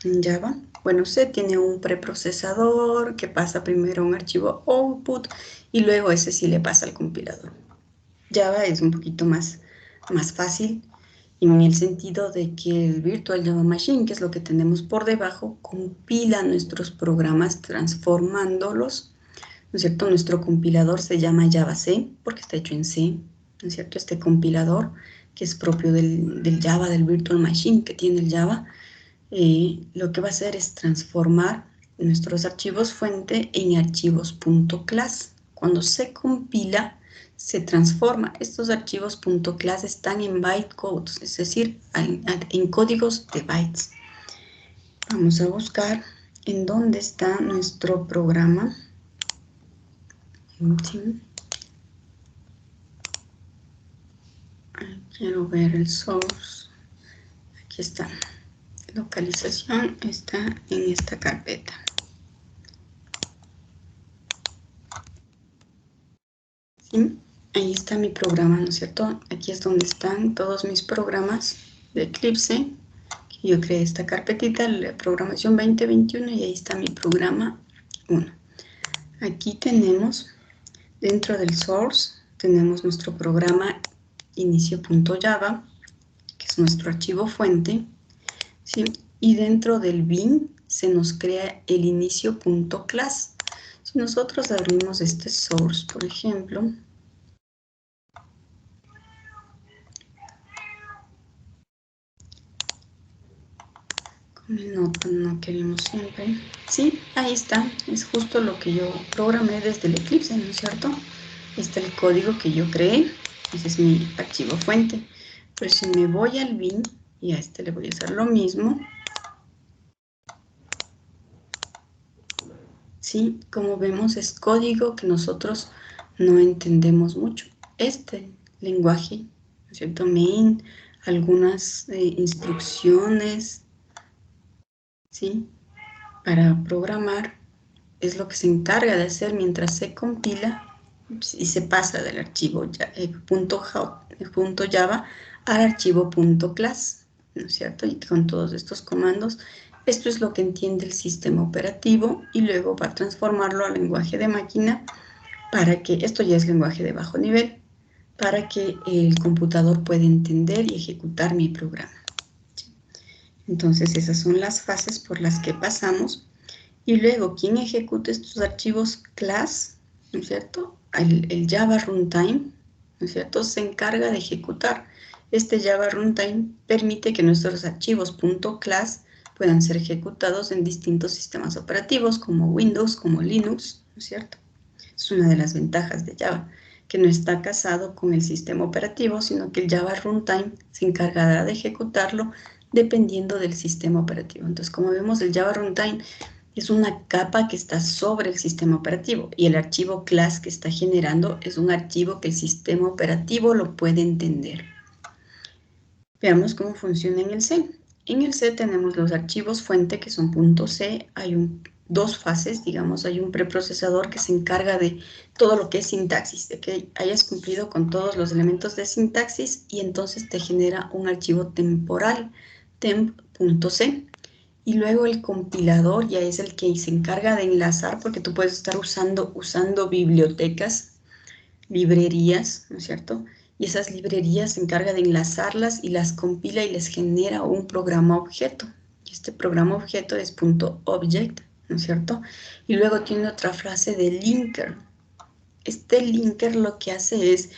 en Java. Bueno, usted tiene un preprocesador que pasa primero un archivo output y luego ese sí le pasa al compilador. Java es un poquito más fácil en el sentido de que el Virtual Java Machine, que es lo que tenemos por debajo, compila nuestros programas transformándolos, ¿no es cierto? Nuestro compilador se llama Java C porque está hecho en C, ¿no es cierto? Este compilador que es propio del Java, del Virtual Machine que tiene el Java, lo que va a hacer es transformar nuestros archivos fuente en archivos .class. Cuando se compila, se transforma. Estos archivos .class están en bytecodes, es decir, en códigos de bytes. Vamos a buscar en dónde está nuestro programa. Sí. Quiero ver el source. Aquí está. Localización está en esta carpeta. ¿Sí? Ahí está mi programa, ¿no es cierto? Aquí es donde están todos mis programas de Eclipse. Que yo creé esta carpetita, la programación 2021, y ahí está mi programa 1. Aquí tenemos, dentro del source, tenemos nuestro programa inicio.java, que es nuestro archivo fuente, ¿sí? Y dentro del bin se nos crea el inicio.class. Si nosotros abrimos este source, por ejemplo, con el no queremos siempre, sí, ahí está, es justo lo que yo programé desde el Eclipse, ¿no es cierto? Está el código que yo creé, ese es mi archivo fuente. Pero si me voy al bin, y a este le voy a hacer lo mismo, ¿sí? Como vemos, es código que nosotros no entendemos mucho. Este lenguaje, ¿no es cierto? Main, algunas instrucciones, ¿sí? Para programar, es lo que se encarga de hacer mientras se compila y se pasa del archivo .java al archivo .class, ¿no es cierto? Y con todos estos comandos, esto es lo que entiende el sistema operativo y luego va a transformarlo al lenguaje de máquina para que, esto ya es lenguaje de bajo nivel, para que el computador pueda entender y ejecutar mi programa. Entonces esas son las fases por las que pasamos. Y luego, ¿quién ejecuta estos archivos class? ¿No es cierto? El Java Runtime, ¿no es cierto? Se encarga de ejecutar. Este Java Runtime permite que nuestros archivos .class puedan ser ejecutados en distintos sistemas operativos, como Windows, como Linux, ¿no es cierto? Es una de las ventajas de Java, que no está casado con el sistema operativo, sino que el Java Runtime se encargará de ejecutarlo dependiendo del sistema operativo. Entonces, como vemos, el Java Runtime es una capa que está sobre el sistema operativo y el archivo class que está generando es un archivo que el sistema operativo lo puede entender. Veamos cómo funciona en el C. En el C tenemos los archivos fuente que son .c, hay dos fases, digamos, hay un preprocesador que se encarga de todo lo que es sintaxis, de que hayas cumplido con todos los elementos de sintaxis y entonces te genera un archivo temporal, temp.c. Y luego el compilador ya es el que se encarga de enlazar, porque tú puedes estar usando bibliotecas, librerías, ¿no es cierto? Y esas librerías se encarga de enlazarlas y las compila y les genera un programa objeto. Y este programa objeto es .object, ¿no ¿no es cierto? Y luego tiene otra frase de linker. Este linker lo que hace es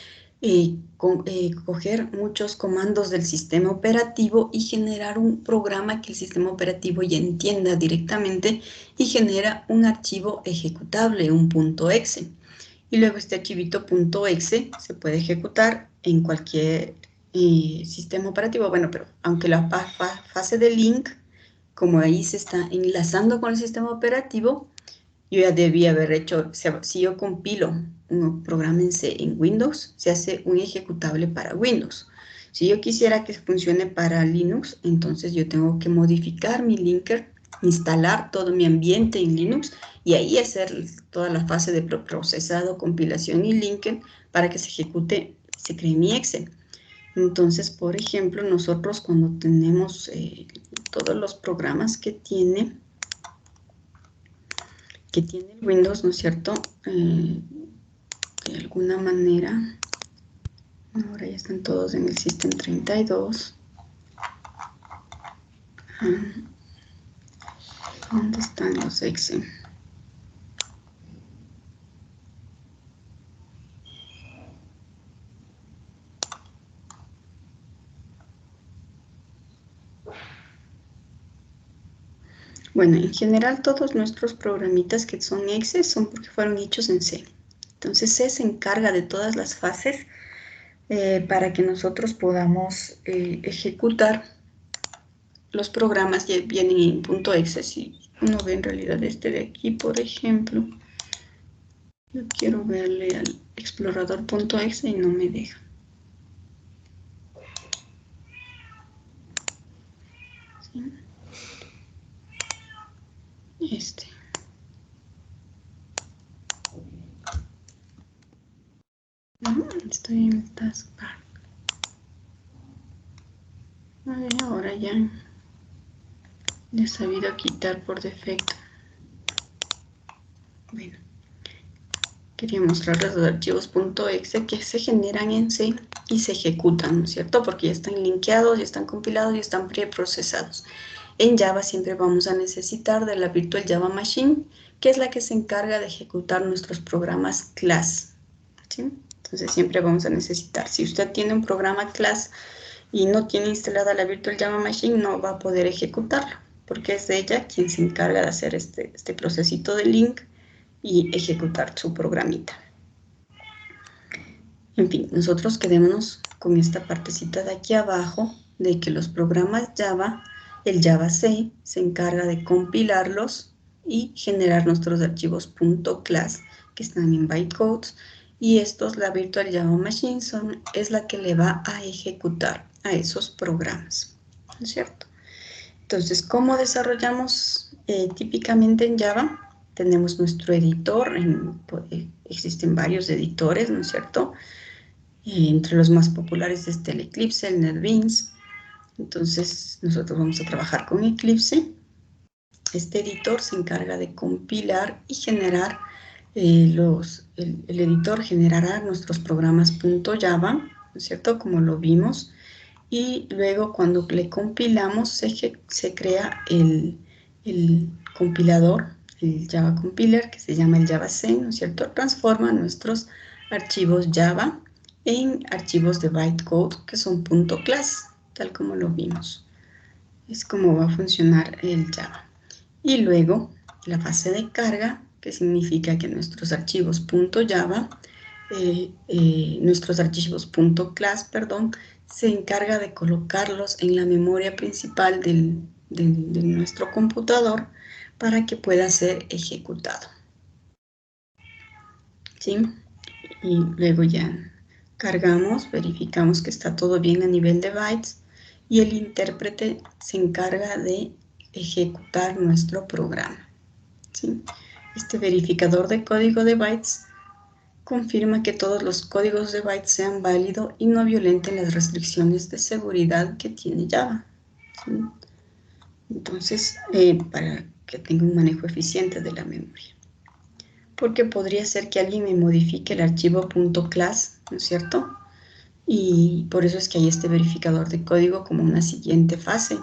coger muchos comandos del sistema operativo y generar un programa que el sistema operativo ya entienda directamente y genera un archivo ejecutable, un .exe. Y luego este archivito .exe se puede ejecutar en cualquier sistema operativo. Bueno, pero aunque la fase de link, como ahí se está enlazando con el sistema operativo, yo ya debía haber hecho, si yo compilo un programa en C en Windows, se hace un ejecutable para Windows. Si yo quisiera que funcione para Linux, entonces yo tengo que modificar mi linker, instalar todo mi ambiente en Linux y ahí hacer toda la fase de procesado, compilación y linker para que se ejecute, se cree mi exe. Entonces, por ejemplo, nosotros cuando tenemos todos los programas que tiene el Windows, ¿no es cierto? De alguna manera, ahora ya están todos en el System 32. ¿Dónde están los exe? Bueno, en general todos nuestros programitas que son exe son porque fueron hechos en C. Entonces C se encarga de todas las fases para que nosotros podamos ejecutar los programas que vienen en .exe. Si uno ve en realidad este de aquí, por ejemplo, yo quiero verle al explorador.exe y no me deja. ¿Sí? Este. Estoy en taskbar. Ahora ya le he sabido quitar por defecto. Bueno, quería mostrarles los archivos .exe que se generan en C y se ejecutan, ¿no es cierto? Porque ya están linkeados, ya están compilados, ya están preprocesados. En Java siempre vamos a necesitar de la Virtual Java Machine, que es la que se encarga de ejecutar nuestros programas class, ¿sí? Entonces siempre vamos a necesitar. Si usted tiene un programa class y no tiene instalada la Virtual Java Machine, no va a poder ejecutarlo, porque es de ella quien se encarga de hacer este procesito de link y ejecutar su programita. En fin, nosotros quedémonos con esta partecita de aquí abajo, de que los programas Java, el Java C, se encarga de compilarlos y generar nuestros archivos .class que están en bytecodes, y estos, la Virtual Java Machine, es la que le va a ejecutar a esos programas, ¿no es cierto? Entonces, ¿cómo desarrollamos típicamente en Java? Tenemos nuestro editor, existen varios editores, ¿no es cierto? Entre los más populares está el Eclipse, el NetBeans. Entonces, nosotros vamos a trabajar con Eclipse. Este editor se encarga de compilar y generar el editor generará nuestros programas .java, ¿no es cierto? Como lo vimos. Y luego cuando le compilamos se crea el compilador, el Java Compiler, que se llama el Java C, ¿no es cierto? Transforma nuestros archivos Java en archivos de bytecode que son .class, tal como lo vimos. Es como va a funcionar el Java. Y luego la fase de carga, que significa que nuestros archivos .java, nuestros archivos .class, perdón, se encarga de colocarlos en la memoria principal de nuestro computador para que pueda ser ejecutado. ¿Sí? Y luego ya cargamos, verificamos que está todo bien a nivel de bytes y el intérprete se encarga de ejecutar nuestro programa, ¿sí? Este verificador de código de bytes confirma que todos los códigos de bytes sean válidos y no violenten las restricciones de seguridad que tiene Java, ¿sí? Entonces, para que tenga un manejo eficiente de la memoria. Porque podría ser que alguien me modifique el archivo .class, ¿no es cierto? Y por eso es que hay este verificador de código como una siguiente fase.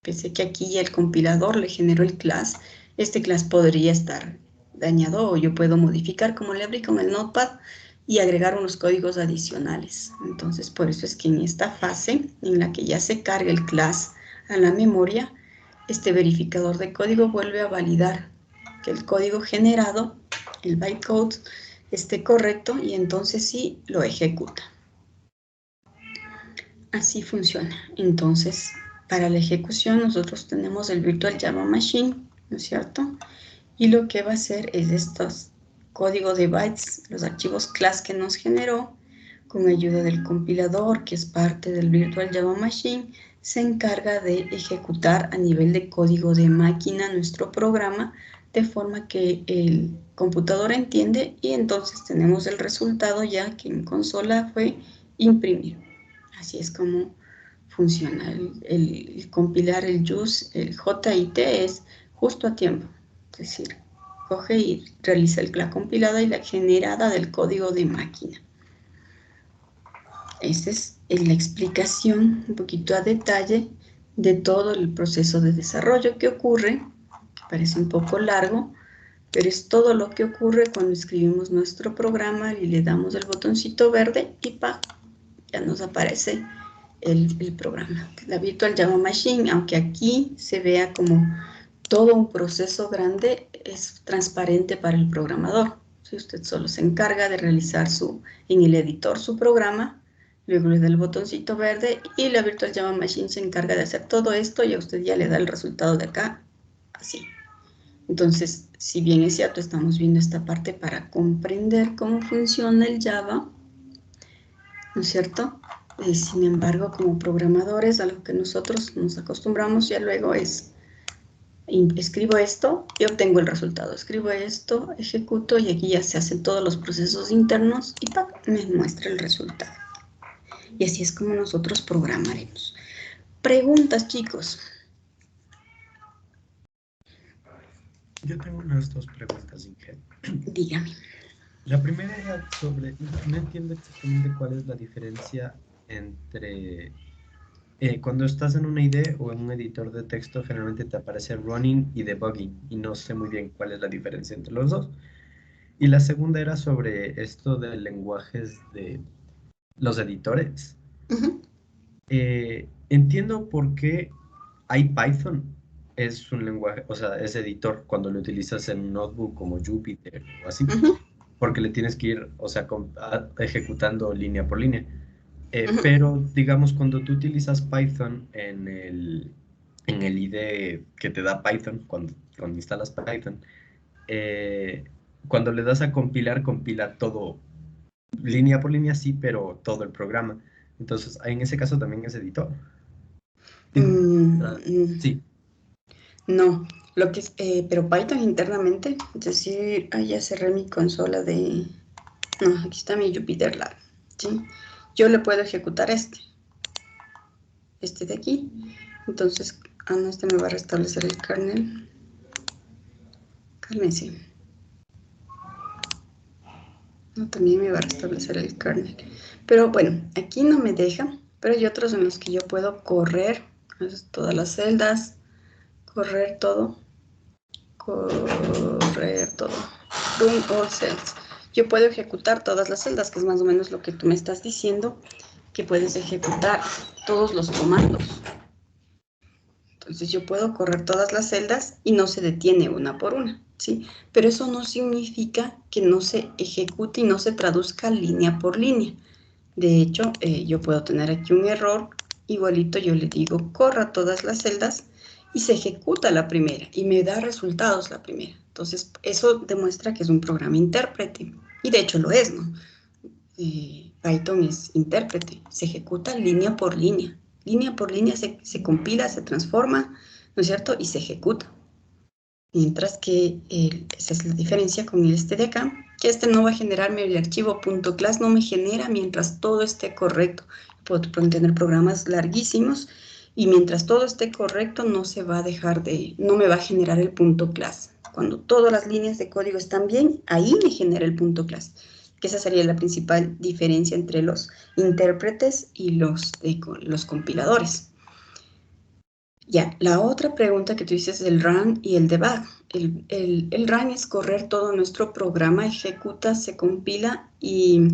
Pensé que aquí el compilador le generó el class, este class podría estar dañado o yo puedo modificar, como le abrí con el Notepad, y agregar unos códigos adicionales. Entonces, por eso es que en esta fase, en la que ya se carga el class a la memoria, este verificador de código vuelve a validar que el código generado, el bytecode, esté correcto y entonces sí lo ejecuta. Así funciona. Entonces, para la ejecución nosotros tenemos el Virtual Java Machine, ¿no es cierto? Y lo que va a hacer es estos códigos de bytes, los archivos class que nos generó, con ayuda del compilador, que es parte del Virtual Java Machine, se encarga de ejecutar a nivel de código de máquina nuestro programa, de forma que el computador entiende y entonces tenemos el resultado ya que en consola fue imprimir. Así es como funciona. El compilar el JIT es justo a tiempo. Es decir, coge y realiza la compilada y la generada del código de máquina. Esa es la explicación un poquito a detalle de todo el proceso de desarrollo que ocurre, que parece un poco largo, pero es todo lo que ocurre cuando escribimos nuestro programa y le damos el botoncito verde y ¡pam! Ya nos aparece el programa. La Virtual Java Machine, aunque aquí se vea como todo un proceso grande, es transparente para el programador. Si usted solo se encarga de realizar en el editor su programa, luego le da el botoncito verde y la Virtual Java Machine se encarga de hacer todo esto y a usted ya le da el resultado de acá, así. Entonces, si bien es cierto, estamos viendo esta parte para comprender cómo funciona el Java, ¿no es cierto? Sin embargo, como programadores, a lo que nosotros nos acostumbramos ya luego es, escribo esto y obtengo el resultado. Escribo esto, ejecuto y aquí ya se hacen todos los procesos internos y ¡pac! Me muestra el resultado. Y así es como nosotros programaremos. Preguntas, chicos. Yo tengo unas dos preguntas, Inge. Dígame. La primera era sobre, no entiendo exactamente cuál es la diferencia entre cuando estás en una IDE o en un editor de texto, generalmente te aparece running y debugging, y no sé muy bien cuál es la diferencia entre los dos. Y la segunda era sobre esto de lenguajes de los editores. Uh-huh. Entiendo por qué IPython es un lenguaje, o sea, es editor cuando lo utilizas en un notebook como Jupyter o así, Uh-huh. porque le tienes que ir, o sea, ejecutando línea por línea. Uh-huh. Pero, digamos, cuando tú utilizas Python en el IDE que te da Python, cuando instalas Python, cuando le das a compilar, compila todo, línea por línea, sí, pero todo el programa. Entonces, en ese caso también es editor. Sí. No, lo que es, pero Python internamente, es decir, ya cerré mi consola de... No, aquí está mi Jupyter Lab, ¿sí? Yo le puedo ejecutar este de aquí. Entonces, no, este me va a restablecer el kernel. Cálmense. No, también me va a restablecer el kernel. Pero bueno, aquí no me deja, pero hay otros en los que yo puedo correr todas las celdas, correr todo. Run all cells. Yo puedo ejecutar todas las celdas, que es más o menos lo que tú me estás diciendo, que puedes ejecutar todos los comandos. Entonces yo puedo correr todas las celdas y no se detiene una por una, ¿sí? Pero eso no significa que no se ejecute y no se traduzca línea por línea. De hecho, yo puedo tener aquí un error, igualito yo le digo corra todas las celdas y se ejecuta la primera y me da resultados la primera. Entonces, eso demuestra que es un programa intérprete y de hecho lo es, ¿no? Python es intérprete, se ejecuta línea por línea. Línea por línea se compila, se transforma, ¿no es cierto? Y se ejecuta. Mientras que esa es la diferencia con este de acá, que este no va a generarme el archivo .class, no me genera mientras todo esté correcto. Puedo tener programas larguísimos y mientras todo esté correcto no se va a dejar no me va a generar el .class. Cuando todas las líneas de código están bien, ahí me genera el .class. Que esa sería la principal diferencia entre los intérpretes y los compiladores. Ya, la otra pregunta que tú dices del run y el debug. el run es correr todo nuestro programa, ejecuta, se compila y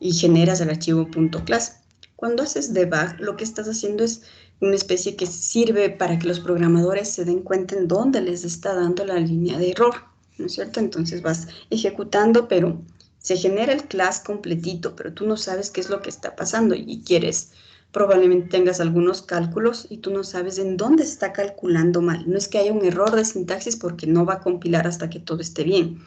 generas el archivo .class. Cuando haces debug, lo que estás haciendo es una especie que sirve para que los programadores se den cuenta en dónde les está dando la línea de error, ¿no es cierto? Entonces vas ejecutando, pero se genera el class completito, pero tú no sabes qué es lo que está pasando y quieres, probablemente tengas algunos cálculos y tú no sabes en dónde está calculando mal. No es que haya un error de sintaxis porque no va a compilar hasta que todo esté bien.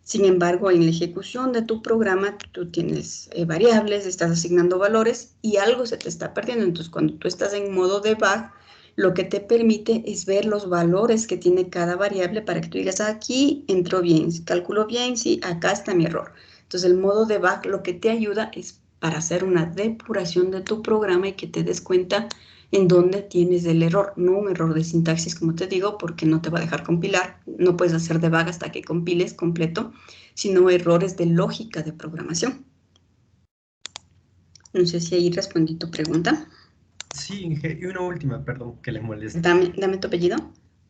Sin embargo, en la ejecución de tu programa, tú tienes variables, estás asignando valores y algo se te está perdiendo. Entonces, cuando tú estás en modo debug, lo que te permite es ver los valores que tiene cada variable para que tú digas, aquí entró bien, calculó bien, sí, acá está mi error. Entonces, el modo debug lo que te ayuda es para hacer una depuración de tu programa y que te des cuenta en dónde tienes el error, no un error de sintaxis, como te digo, porque no te va a dejar compilar, no puedes hacer debug hasta que compiles completo, sino errores de lógica de programación. No sé si ahí respondí tu pregunta. Sí, Inge, y una última, perdón, que le moleste. Dame tu apellido.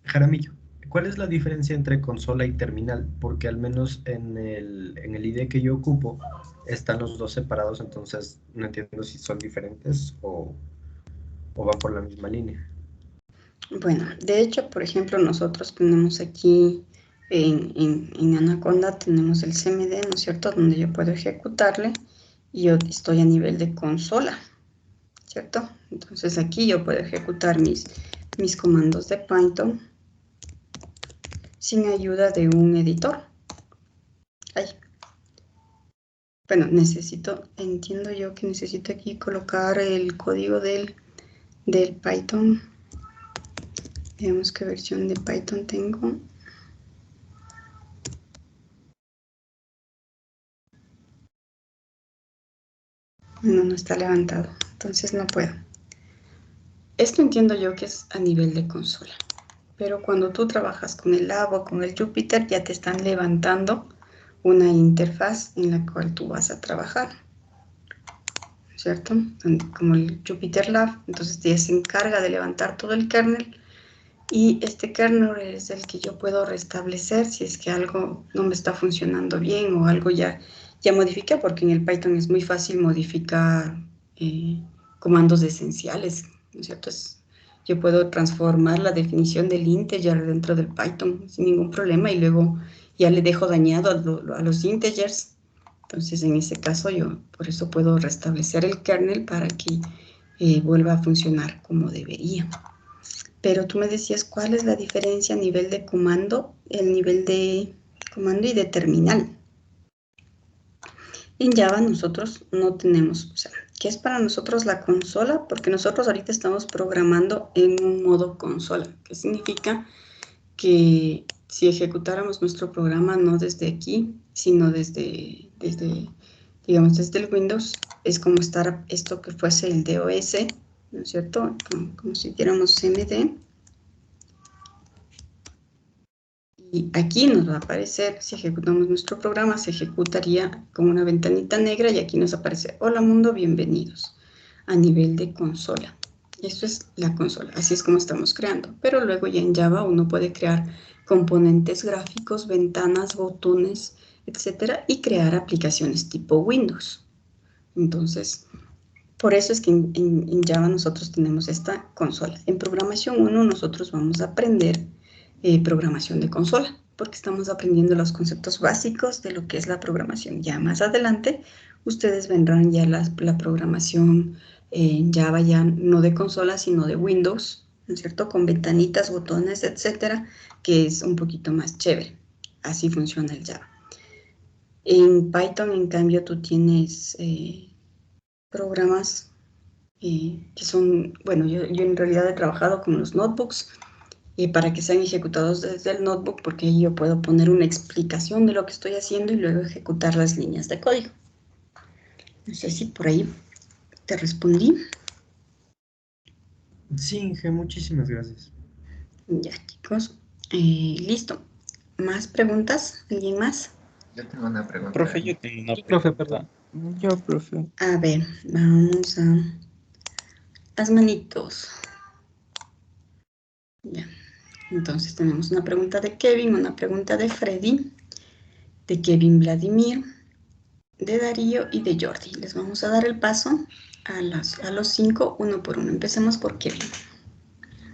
Jaramillo, ¿cuál es la diferencia entre consola y terminal? Porque al menos en el IDE que yo ocupo están los dos separados, entonces no entiendo si son diferentes o van por la misma línea. Bueno, de hecho, por ejemplo, nosotros tenemos aquí en Anaconda, tenemos el CMD, ¿no es cierto?, donde yo puedo ejecutarle y yo estoy a nivel de consola, ¿cierto? Entonces aquí yo puedo ejecutar mis comandos de Python sin ayuda de un editor. Ay. Bueno, entiendo yo que necesito aquí colocar el código del Python. Veamos qué versión de Python tengo. No está levantado, entonces no puedo. Esto entiendo yo que es a nivel de consola, pero cuando tú trabajas con el Lab o con el Jupyter ya te están levantando una interfaz en la cual tú vas a trabajar, ¿cierto? Como el Jupyter Lab, entonces ya se encarga de levantar todo el kernel y este kernel es el que yo puedo restablecer si es que algo no me está funcionando bien o algo ya modifiqué, porque en el Python es muy fácil modificar comandos esenciales, ¿no es cierto? Yo puedo transformar la definición del integer dentro del Python sin ningún problema y luego ya le dejo dañado a los integers. Entonces, en ese caso, yo por eso puedo restablecer el kernel para que vuelva a funcionar como debería. Pero tú me decías, ¿cuál es la diferencia a nivel de comando, el nivel de comando y de terminal? En Java nosotros no tenemos, o sea, ¿qué es para nosotros la consola? Porque nosotros ahorita estamos programando en un modo consola, que significa que si ejecutáramos nuestro programa no desde aquí, sino desde digamos, desde el Windows, es como estar esto que fuese el DOS, ¿no es cierto? Como si hiciéramos CMD. Y aquí nos va a aparecer, si ejecutamos nuestro programa, se ejecutaría con una ventanita negra y aquí nos aparece, hola mundo, bienvenidos, a nivel de consola. Esto es la consola, así es como estamos creando. Pero luego ya en Java uno puede crear componentes gráficos, ventanas, botones, etcétera, y crear aplicaciones tipo Windows. Entonces, por eso es que en Java nosotros tenemos esta consola. En programación 1 nosotros vamos a aprender programación de consola, porque estamos aprendiendo los conceptos básicos de lo que es la programación. Ya más adelante, ustedes vendrán ya la programación en Java ya no de consola, sino de Windows, ¿no es cierto? Con ventanitas, botones, etcétera, que es un poquito más chévere. Así funciona el Java. En Python, en cambio, tú tienes programas que son, bueno, yo en realidad he trabajado con los notebooks para que sean ejecutados desde el notebook, porque ahí yo puedo poner una explicación de lo que estoy haciendo y luego ejecutar las líneas de código. No sé si por ahí te respondí. Sí, Inge, muchísimas gracias. Ya, chicos. Listo. ¿Más preguntas? ¿Alguien más? Yo tengo una pregunta. Profe, yo tengo una Profe, pregunta. perdón. Yo, profe. A ver, vamos a las manitos. Ya. Entonces tenemos una pregunta de Kevin, una pregunta de Freddy, de Kevin Vladimir, de Darío y de Jordi. Les vamos a dar el paso a los 5, uno por uno. Empecemos por Kevin.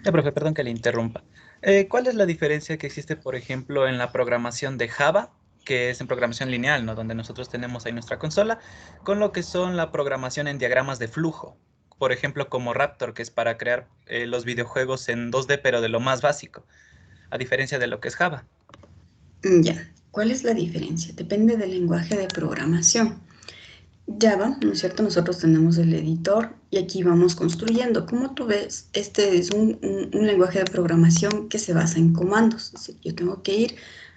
Profe, perdón que le interrumpa. ¿Cuál es la diferencia que existe, por ejemplo, en la programación de Java, que es en programación lineal, ¿no? Donde nosotros tenemos ahí nuestra consola, con lo que son la programación en diagramas de flujo? Por ejemplo, como Raptor, que es para crear los videojuegos en 2D, pero de lo más básico, a diferencia de lo que es Java. Ya, ¿cuál es la diferencia? Depende del lenguaje de programación. Java, ¿no es cierto? Nosotros tenemos el editor y aquí vamos construyendo. Como tú ves, este es un lenguaje de programación que se basa en comandos. Es decir, yo tengo que ir,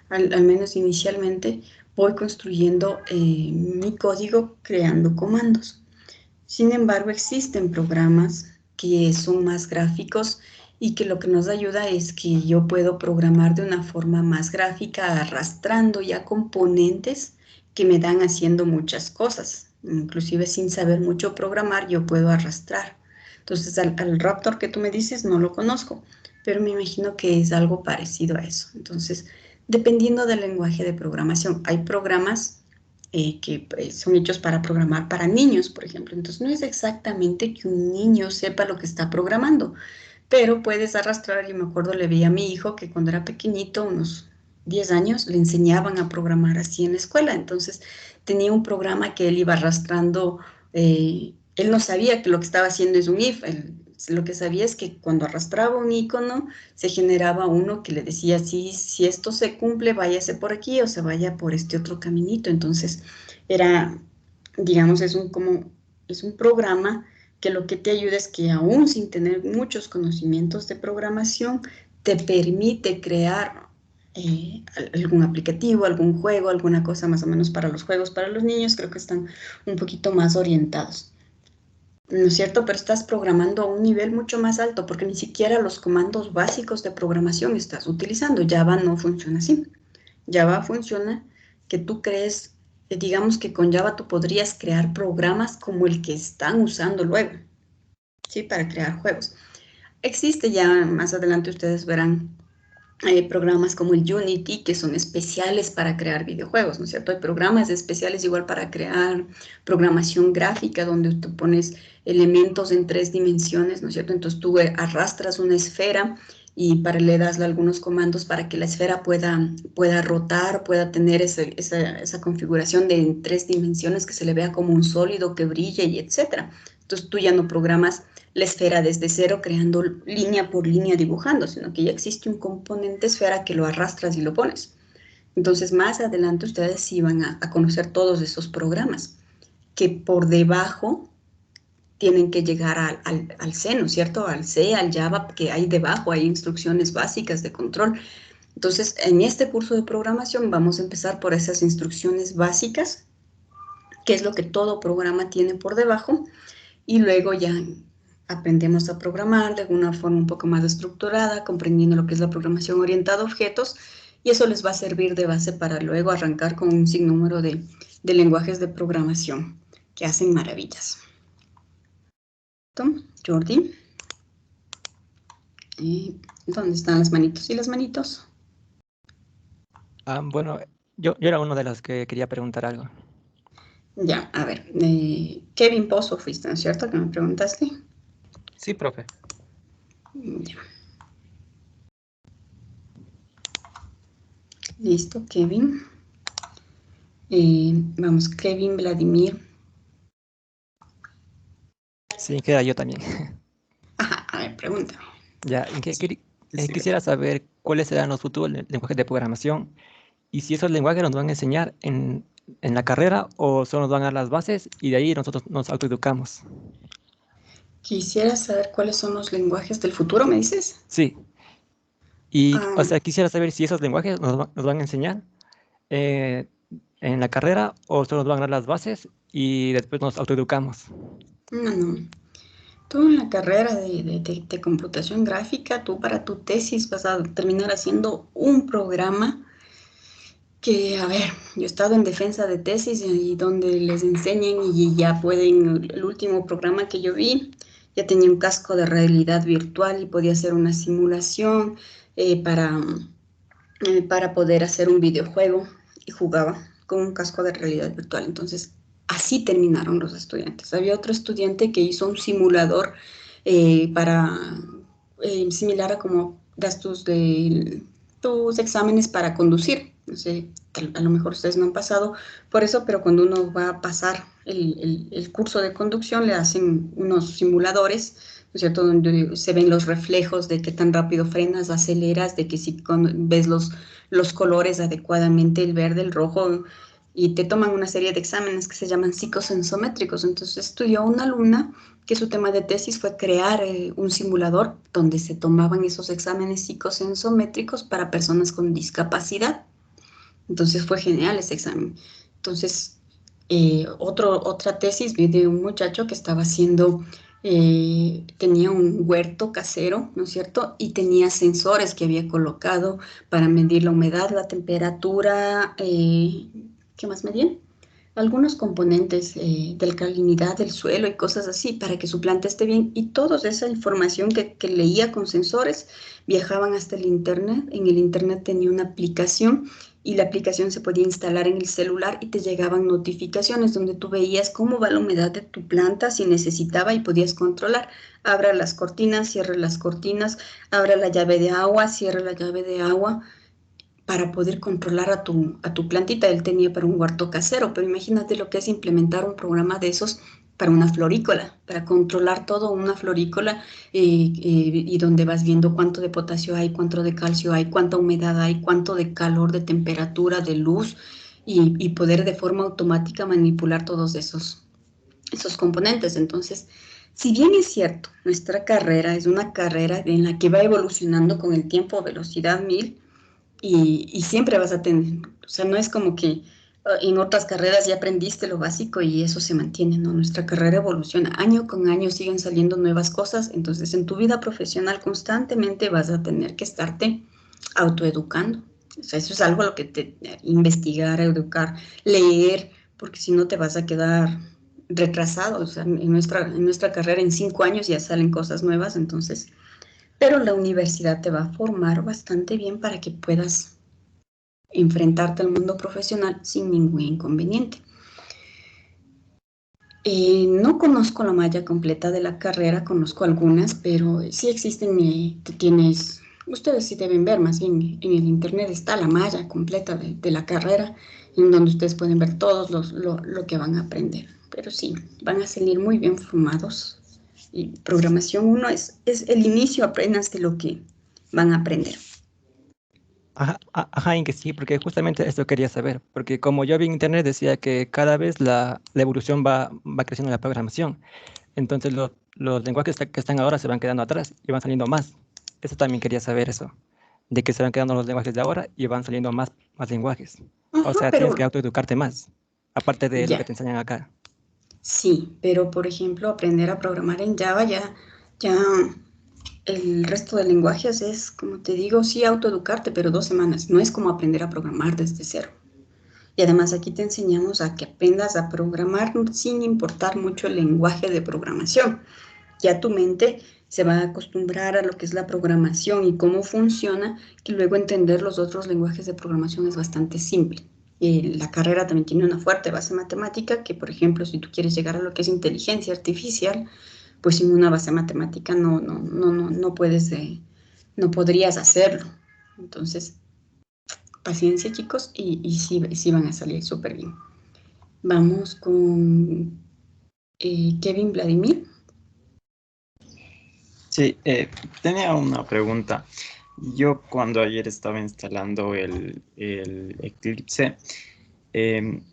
al menos inicialmente, voy construyendo mi código creando comandos. Sin embargo, existen programas que son más gráficos y que lo que nos ayuda es que yo puedo programar de una forma más gráfica, arrastrando ya componentes que me dan haciendo muchas cosas. Inclusive sin saber mucho programar, yo puedo arrastrar. Entonces, al Raptor que tú me dices, no lo conozco, pero me imagino que es algo parecido a eso. Entonces, dependiendo del lenguaje de programación, hay programas que son hechos para programar para niños, por ejemplo. Entonces, no es exactamente que un niño sepa lo que está programando, pero puedes arrastrar. Yo me acuerdo, le vi a mi hijo que cuando era pequeñito, unos 10 años, le enseñaban a programar así en la escuela. Entonces, tenía un programa que él iba arrastrando. Él no sabía que lo que estaba haciendo es un if. Lo que sabía es que cuando arrastraba un icono, se generaba uno que le decía, si esto se cumple, váyase por aquí o se vaya por este otro caminito. Entonces, era, digamos, es un programa que lo que te ayuda es que aún sin tener muchos conocimientos de programación, te permite crear algún aplicativo, algún juego, alguna cosa más o menos para los juegos, para los niños, creo que están un poquito más orientados. ¿No es cierto? Pero estás programando a un nivel mucho más alto porque ni siquiera los comandos básicos de programación estás utilizando. Java no funciona así. Java funciona que tú crees, digamos que con Java tú podrías crear programas como el que están usando luego, ¿sí? Para crear juegos. Existe ya, más adelante ustedes verán, programas como el Unity que son especiales para crear videojuegos, ¿no es cierto? Hay programas especiales igual para crear programación gráfica donde tú pones elementos en 3 dimensiones, ¿no es cierto? Entonces tú arrastras una esfera y le das algunos comandos para que la esfera pueda rotar, pueda tener esa configuración de en 3 dimensiones que se le vea como un sólido que brille y etcétera. Entonces tú ya no programas la esfera desde cero creando línea por línea dibujando, sino que ya existe un componente esfera que lo arrastras y lo pones. Entonces más adelante ustedes sí van a conocer todos esos programas que por debajo tienen que llegar al C, ¿no es cierto? Al C, al Java, que hay debajo, hay instrucciones básicas de control. Entonces, en este curso de programación vamos a empezar por esas instrucciones básicas, que es lo que todo programa tiene por debajo, y luego ya aprendemos a programar de una forma un poco más estructurada, comprendiendo lo que es la programación orientada a objetos, y eso les va a servir de base para luego arrancar con un sinnúmero de lenguajes de programación que hacen maravillas. Jordi. ¿Dónde están las manitos y las manitos? Bueno, yo era uno de los que quería preguntar algo. Ya, a ver. Kevin Pozo fuiste, ¿no es cierto? Que me preguntaste. Sí, profe. Ya. Listo, Kevin. Vamos, Kevin Vladimir. Sí, queda yo también. Ajá, a ver, pregúntame. Ya, quisiera saber cuáles serán los futuros lenguajes de programación y si esos lenguajes nos van a enseñar en la carrera o solo nos van a dar las bases y de ahí nosotros nos autoeducamos. Quisiera saber cuáles son los lenguajes del futuro, ¿me dices? Sí. Y, o sea, quisiera saber si esos lenguajes nos van a enseñar en la carrera o solo nos van a dar las bases y después nos autoeducamos. No. Tú en la carrera de computación gráfica, tú para tu tesis vas a terminar haciendo un programa que, a ver, yo he estado en defensa de tesis y donde les enseñen y ya pueden, el último programa que yo vi, ya tenía un casco de realidad virtual y podía hacer una simulación para poder hacer un videojuego y jugaba con un casco de realidad virtual. Entonces, así terminaron los estudiantes. Había otro estudiante que hizo un simulador similar a como das tus exámenes para conducir. No sé, a lo mejor ustedes no han pasado por eso, pero cuando uno va a pasar el curso de conducción, le hacen unos simuladores, ¿no es cierto?, donde se ven los reflejos de qué tan rápido frenas, aceleras, de que si ves los colores adecuadamente, el verde, el rojo, y te toman una serie de exámenes que se llaman psicosensométricos. Entonces estudió una alumna que su tema de tesis fue crear un simulador donde se tomaban esos exámenes psicosensométricos para personas con discapacidad. Entonces fue genial ese examen. Entonces, otra tesis vi de un muchacho que estaba haciendo, tenía un huerto casero, ¿no es cierto? Y tenía sensores que había colocado para medir la humedad, la temperatura, ¿qué más medían? Algunos componentes de la alcalinidad del suelo y cosas así para que su planta esté bien. Y toda esa información que leía con sensores viajaban hasta el Internet. En el Internet tenía una aplicación y la aplicación se podía instalar en el celular y te llegaban notificaciones donde tú veías cómo va la humedad de tu planta, si necesitaba y podías controlar. Abra las cortinas, cierre las cortinas, abra la llave de agua, cierre la llave de agua, para poder controlar a tu plantita. Él tenía para un huerto casero, pero imagínate lo que es implementar un programa de esos para una florícola, para controlar todo una florícola y donde vas viendo cuánto de potasio hay, cuánto de calcio hay, cuánta humedad hay, cuánto de calor, de temperatura, de luz y poder de forma automática manipular todos esos componentes. Entonces, si bien es cierto, nuestra carrera es una carrera en la que va evolucionando con el tiempo, velocidad 1000, y siempre vas a tener, o sea, no es como que en otras carreras ya aprendiste lo básico y eso se mantiene, ¿no? Nuestra carrera evoluciona, año con año siguen saliendo nuevas cosas, entonces en tu vida profesional constantemente vas a tener que estarte autoeducando. O sea, eso es algo a lo que investigar, educar, leer, porque si no te vas a quedar retrasado. O sea, en nuestra carrera en 5 años ya salen cosas nuevas, entonces, pero la universidad te va a formar bastante bien para que puedas enfrentarte al mundo profesional sin ningún inconveniente. No conozco la malla completa de la carrera, conozco algunas, pero sí existen, ustedes sí deben ver, más bien en el internet está la malla completa de la carrera, en donde ustedes pueden ver todos lo que van a aprender. Pero sí, van a salir muy bien formados. Y programación 1 es el inicio apenas de lo que van a aprender. Ajá, en que sí, porque justamente esto quería saber, porque como yo vi en internet decía que cada vez la evolución va creciendo en la programación, entonces los lenguajes que están ahora se van quedando atrás y van saliendo más. Eso también quería saber eso, de que se van quedando los lenguajes de ahora y van saliendo más lenguajes. O sea, tienes que autoeducarte más, aparte de lo que te enseñan acá. Sí, pero por ejemplo, aprender a programar en Java ya el resto de lenguajes es, como te digo, sí autoeducarte, pero 2 semanas. No es como aprender a programar desde cero. Y además aquí te enseñamos a que aprendas a programar sin importar mucho el lenguaje de programación. Ya tu mente se va a acostumbrar a lo que es la programación y cómo funciona, que luego entender los otros lenguajes de programación es bastante simple. La carrera también tiene una fuerte base matemática, que por ejemplo, si tú quieres llegar a lo que es inteligencia artificial, pues sin una base matemática no puedes, no podrías hacerlo. Entonces, paciencia, chicos, y sí van a salir súper bien. Vamos con Kevin Vladimir. Sí, tenía una pregunta. Yo cuando ayer estaba instalando el Eclipse,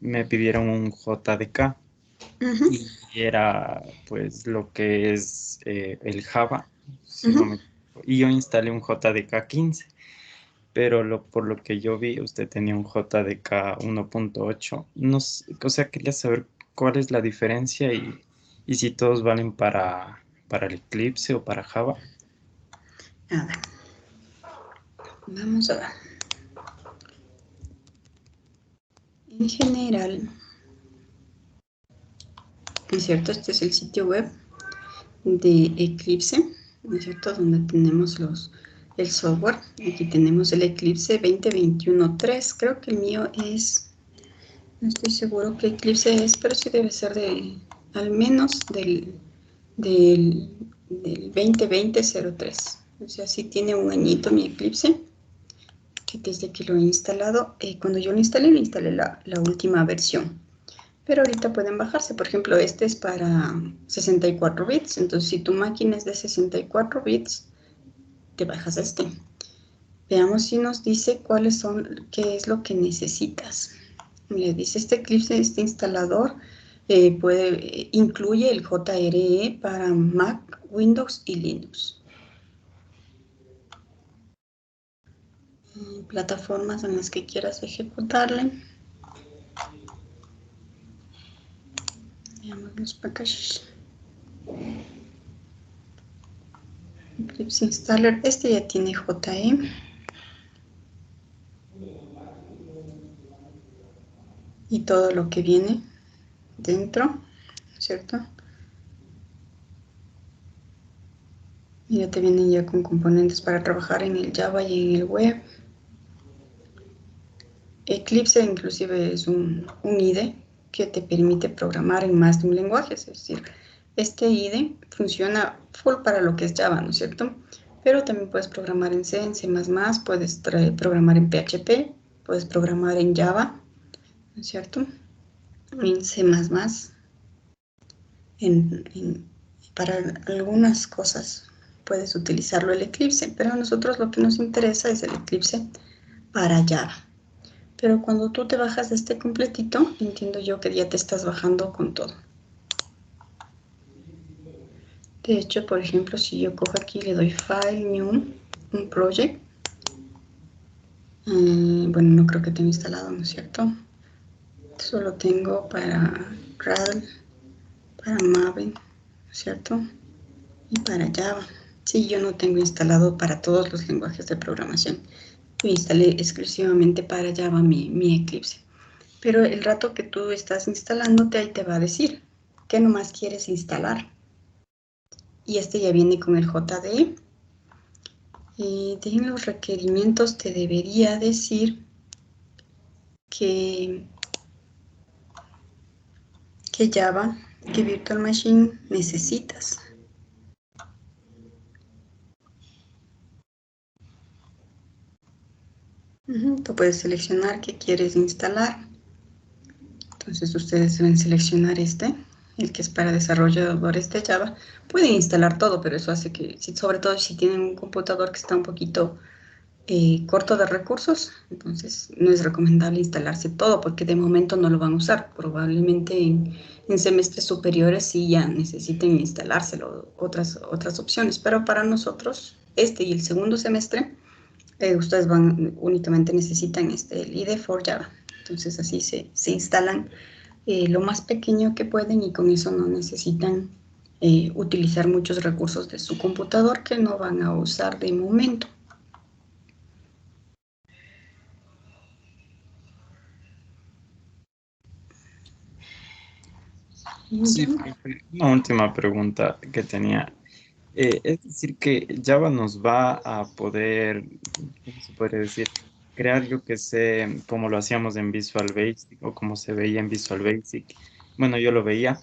me pidieron un JDK y era pues lo que es el Java, si no me equivoco, y yo instalé un JDK 15, pero por lo que yo vi, usted tenía un JDK 1.8. No sé, o sea, quería saber cuál es la diferencia y si todos valen para el Eclipse o para Java. A ver, vamos a ver. En general, ¿no es cierto? Este es el sitio web. de Eclipse, ¿no es cierto? Donde tenemos el software. Aquí tenemos el Eclipse 2021.3. Creo que el mío es, no estoy seguro qué Eclipse es, pero sí debe ser al menos del 2020-03. O sea, sí tiene un añito mi Eclipse, que desde que lo he instalado, cuando yo lo instalé la última versión. Pero ahorita pueden bajarse. Por ejemplo, este es para 64 bits. Entonces, si tu máquina es de 64 bits, te bajas este. Veamos si nos dice qué es lo que necesitas. Mire, dice este Eclipse, este instalador incluye el JRE para Mac, Windows y Linux. Plataformas en las que quieras ejecutarle. Veamos los packages. Eclipse Installer, este ya tiene JE. Y todo lo que viene dentro, ¿cierto? Y ya te vienen ya con componentes para trabajar en el Java y en el web. Eclipse inclusive es un IDE que te permite programar en más de un lenguaje, es decir, este IDE funciona full para lo que es Java, ¿no es cierto? Pero también puedes programar en C, en C++, puedes programar en PHP, puedes programar en Java, ¿no es cierto? En C++, para algunas cosas puedes utilizarlo el Eclipse, pero a nosotros lo que nos interesa es el Eclipse para Java. Pero cuando tú te bajas de este completito, entiendo yo que ya te estás bajando con todo. De hecho, por ejemplo, si yo cojo aquí, le doy File, New, un Project. Bueno, no creo que tenga instalado, ¿no es cierto? Solo tengo para Gradle, para Maven, ¿no es cierto? Y para Java. Sí, yo no tengo instalado para todos los lenguajes de programación. Yo instalé exclusivamente para Java mi Eclipse. Pero el rato que tú estás instalándote, ahí te va a decir qué nomás quieres instalar. Y este ya viene con el JDE. Y en los requerimientos te debería decir que Java, que Virtual Machine necesitas. Tú puedes seleccionar qué quieres instalar. Entonces ustedes deben seleccionar el que es para desarrolladores de Java. Pueden instalar todo, pero eso hace que, sobre todo si tienen un computador que está un poquito corto de recursos, entonces no es recomendable instalarse todo porque de momento no lo van a usar. Probablemente en semestres superiores sí ya necesiten instalárselo, otras opciones, pero para nosotros, y el segundo semestre, ustedes únicamente necesitan el IDE for Java. Entonces así se instalan lo más pequeño que pueden y con eso no necesitan utilizar muchos recursos de su computador que no van a usar de momento. Sí, una última pregunta que tenía. Es decir, que Java nos va a poder, ¿cómo se puede decir? Crear, yo que sé, como lo hacíamos en Visual Basic o como se veía en Visual Basic. Bueno, yo lo veía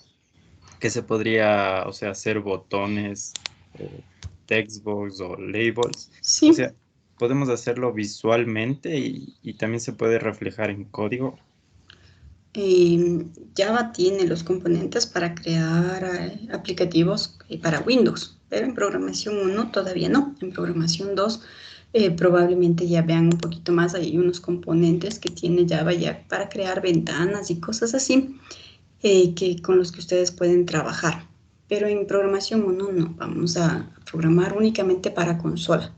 que se podría, o sea, hacer botones, textbox o labels. Sí. O sea, podemos hacerlo visualmente y también se puede reflejar en código. Java tiene los componentes para crear aplicativos para Windows, pero en programación 1 todavía no. En programación 2 probablemente ya vean un poquito más, hay unos componentes que tiene Java ya para crear ventanas y cosas así, con los que ustedes pueden trabajar. Pero en programación 1 no, vamos a programar únicamente para consola.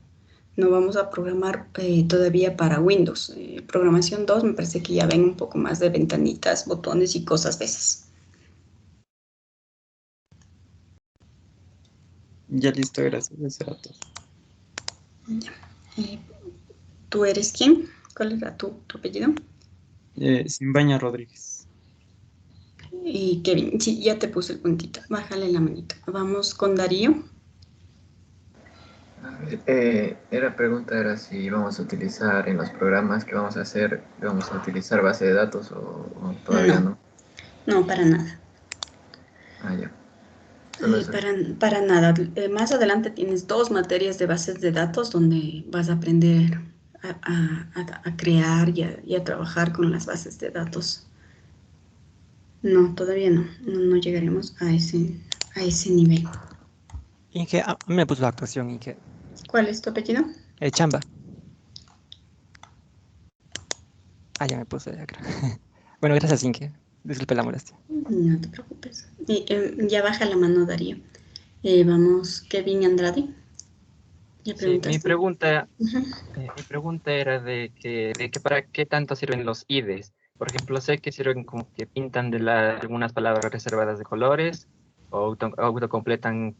No vamos a programar todavía para Windows. Programación 2 me parece que ya ven un poco más de ventanitas, botones y cosas de esas. Ya listo, gracias. Eso era todo. Ya. ¿Tú eres quién? ¿Cuál era tu apellido? Simbaña Rodríguez. Y Kevin, sí, ya te puse el puntito. Bájale la manito. Vamos con Darío. La pregunta era si vamos a utilizar en los programas que vamos a hacer, vamos a utilizar base de datos o todavía no. No, para nada. Ah, ya. Solo eso. Para nada. Más adelante tienes 2 materias de bases de datos donde vas a aprender a crear y a trabajar con las bases de datos. No, todavía no. No llegaremos a ese nivel. Inge, a mí me puso la actuación, Inge. ¿Cuál es tu apellido? Chamba. Ah, ya me puse de acá. Bueno, gracias, Inge. Disculpe la molestia. No te preocupes. Ya baja la mano, Darío. Vamos, Kevin Andrade. ¿Ya Sí, mi preguntaste? pregunta era de que para qué tanto sirven los IDEs. Por ejemplo, sé que sirven como que pintan algunas palabras reservadas de colores o autocompletan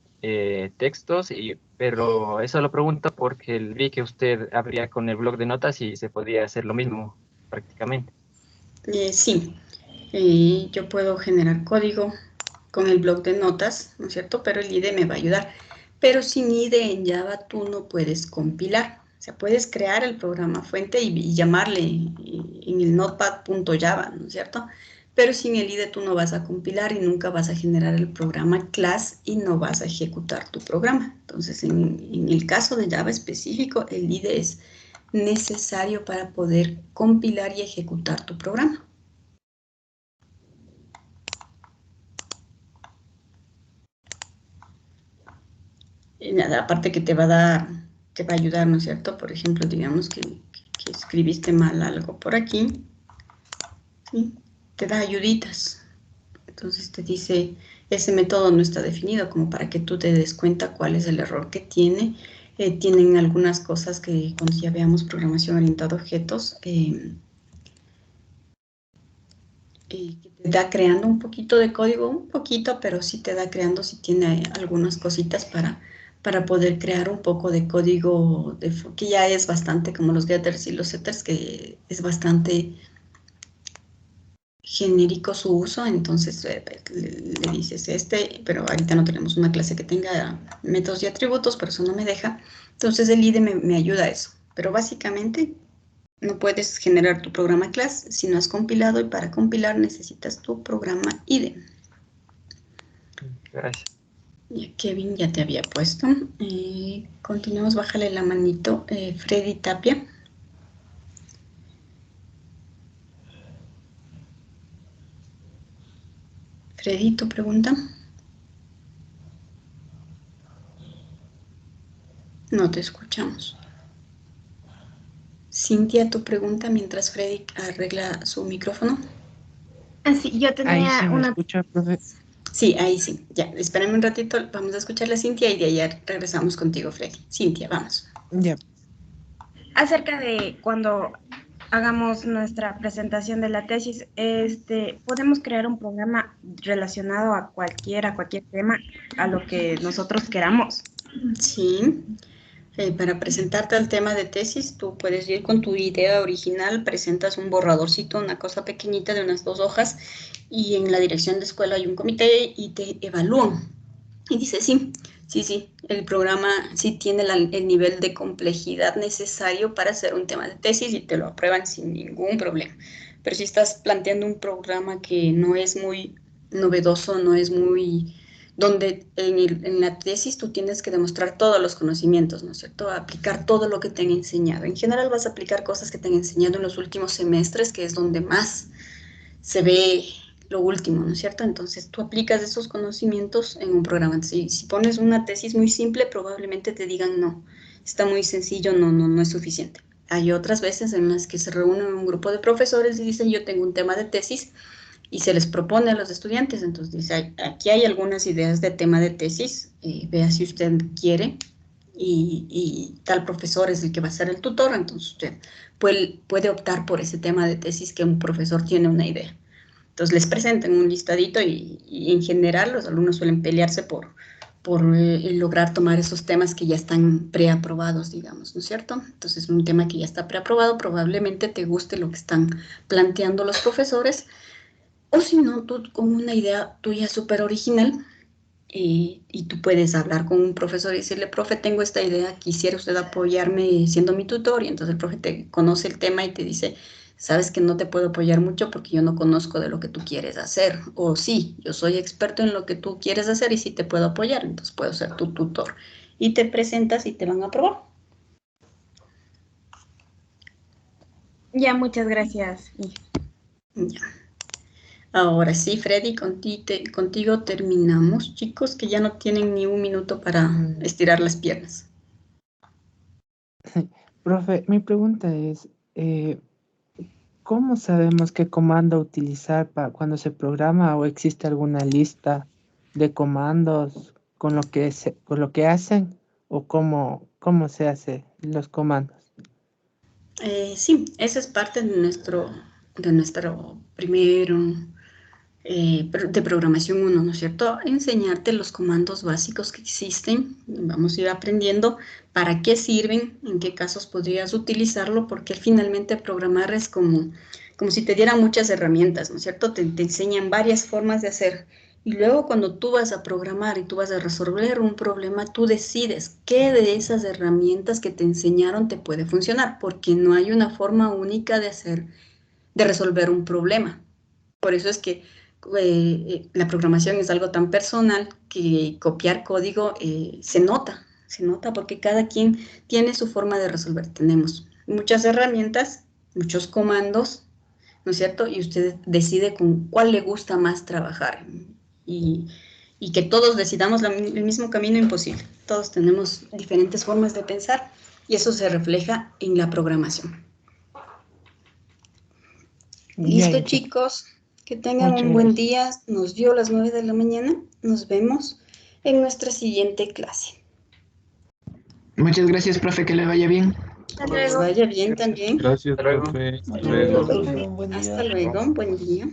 textos, pero eso lo pregunto porque vi que usted abría con el bloc de notas y se podía hacer lo mismo prácticamente. Sí, yo puedo generar código con el bloc de notas, ¿no es cierto? Pero el IDE me va a ayudar. Pero sin IDE en Java tú no puedes compilar. O sea, puedes crear el programa fuente y llamarle en el notepad.java, ¿no es cierto? Pero sin el IDE tú no vas a compilar y nunca vas a generar el programa class y no vas a ejecutar tu programa. Entonces, en el caso de Java específico, el IDE es necesario para poder compilar y ejecutar tu programa. Nada, aparte que te va a ayudar, ¿no es cierto? Por ejemplo, digamos que escribiste mal algo por aquí, ¿sí? Te da ayuditas. Entonces te dice, ese método no está definido, como para que tú te des cuenta cuál es el error que tiene. Tienen algunas cosas que cuando ya veamos programación orientada a objetos, que te da creando un poquito de código, un poquito, pero sí te da creando, sí tiene algunas cositas para poder crear un poco de código que ya es bastante como los getters y los setters, que es bastante genérico su uso. Entonces le dices pero ahorita no tenemos una clase que tenga métodos y atributos, por eso no me deja. Entonces el IDE me ayuda a eso, pero básicamente no puedes generar tu programa class si no has compilado, y para compilar necesitas tu programa IDE. Gracias. Kevin ya te había puesto. Continuamos, bájale la manito. Freddy Tapia. Freddy, ¿tu pregunta? No te escuchamos. Cintia, tu pregunta mientras Freddy arregla su micrófono. Sí, yo tenía Ahí sí me escucha, profe. Sí, ahí sí. Ya, espérame un ratito, vamos a escucharle a Cintia y de allá regresamos contigo, Freddy. Cintia, vamos. Ya. Acerca de cuando hagamos nuestra presentación de la tesis, podemos crear un programa relacionado a cualquier tema, a lo que nosotros queramos. Sí. Para presentarte al tema de tesis, tú puedes ir con tu idea original, presentas un borradorcito, una cosa pequeñita de unas 2 hojas, y en la dirección de escuela hay un comité y te evalúan. Y dice, sí, el programa sí tiene el nivel de complejidad necesario para hacer un tema de tesis y te lo aprueban sin ningún problema. Pero si estás planteando un programa que no es muy novedoso, no es muy... donde en la tesis tú tienes que demostrar todos los conocimientos, ¿no es cierto? Aplicar todo lo que te han enseñado. En general vas a aplicar cosas que te han enseñado en los últimos semestres, que es donde más se ve lo último, ¿no es cierto? Entonces tú aplicas esos conocimientos en un programa. Si pones una tesis muy simple, probablemente te digan no, está muy sencillo, no es suficiente. Hay otras veces en las que se reúnen un grupo de profesores y dicen, yo tengo un tema de tesis, y se les propone a los estudiantes. Entonces dice, aquí hay algunas ideas de tema de tesis, vea si usted quiere, y tal profesor es el que va a ser el tutor, entonces usted puede optar por ese tema de tesis que un profesor tiene una idea. Entonces les presentan un listadito y en general los alumnos suelen pelearse por lograr tomar esos temas que ya están preaprobados, digamos, ¿no es cierto? Entonces un tema que ya está preaprobado, probablemente te guste lo que están planteando los profesores, O si no, tú con una idea tuya súper original y tú puedes hablar con un profesor y decirle, profe, tengo esta idea, quisiera usted apoyarme siendo mi tutor. Y entonces el profe te conoce el tema y te dice, sabes que no te puedo apoyar mucho porque yo no conozco de lo que tú quieres hacer. O sí, yo soy experto en lo que tú quieres hacer y sí te puedo apoyar, entonces puedo ser tu tutor. Y te presentas y te van a aprobar. Ya, muchas gracias. Ya. Ahora sí, Freddy, contigo terminamos, chicos, que ya no tienen ni un minuto para estirar las piernas. Profe, mi pregunta es, ¿cómo sabemos qué comando utilizar para cuando se programa o existe alguna lista de comandos con lo que hacen o cómo se hace los comandos? Sí, esa es parte de nuestro primero de programación 1, ¿no es cierto? Enseñarte los comandos básicos que existen. Vamos a ir aprendiendo para qué sirven, en qué casos podrías utilizarlo, porque finalmente programar es como si te dieran muchas herramientas, ¿no es cierto? Te enseñan varias formas de hacer. Y luego cuando tú vas a programar y tú vas a resolver un problema, tú decides qué de esas herramientas que te enseñaron te puede funcionar, porque no hay una forma única de resolver un problema. Por eso es que la programación es algo tan personal que copiar código se nota porque cada quien tiene su forma de resolver. Tenemos muchas herramientas, muchos comandos, ¿no es cierto? Y usted decide con cuál le gusta más trabajar. Y que todos decidamos el mismo camino, imposible. Todos tenemos diferentes formas de pensar y eso se refleja en la programación. Listo, chicos. Que tengan un buen día. Nos dio las 9 de la mañana. Nos vemos en nuestra siguiente clase. Muchas gracias, profe, que le vaya bien. Que les vaya bien también. Gracias, profe. Hasta luego. Hasta luego. Buen día.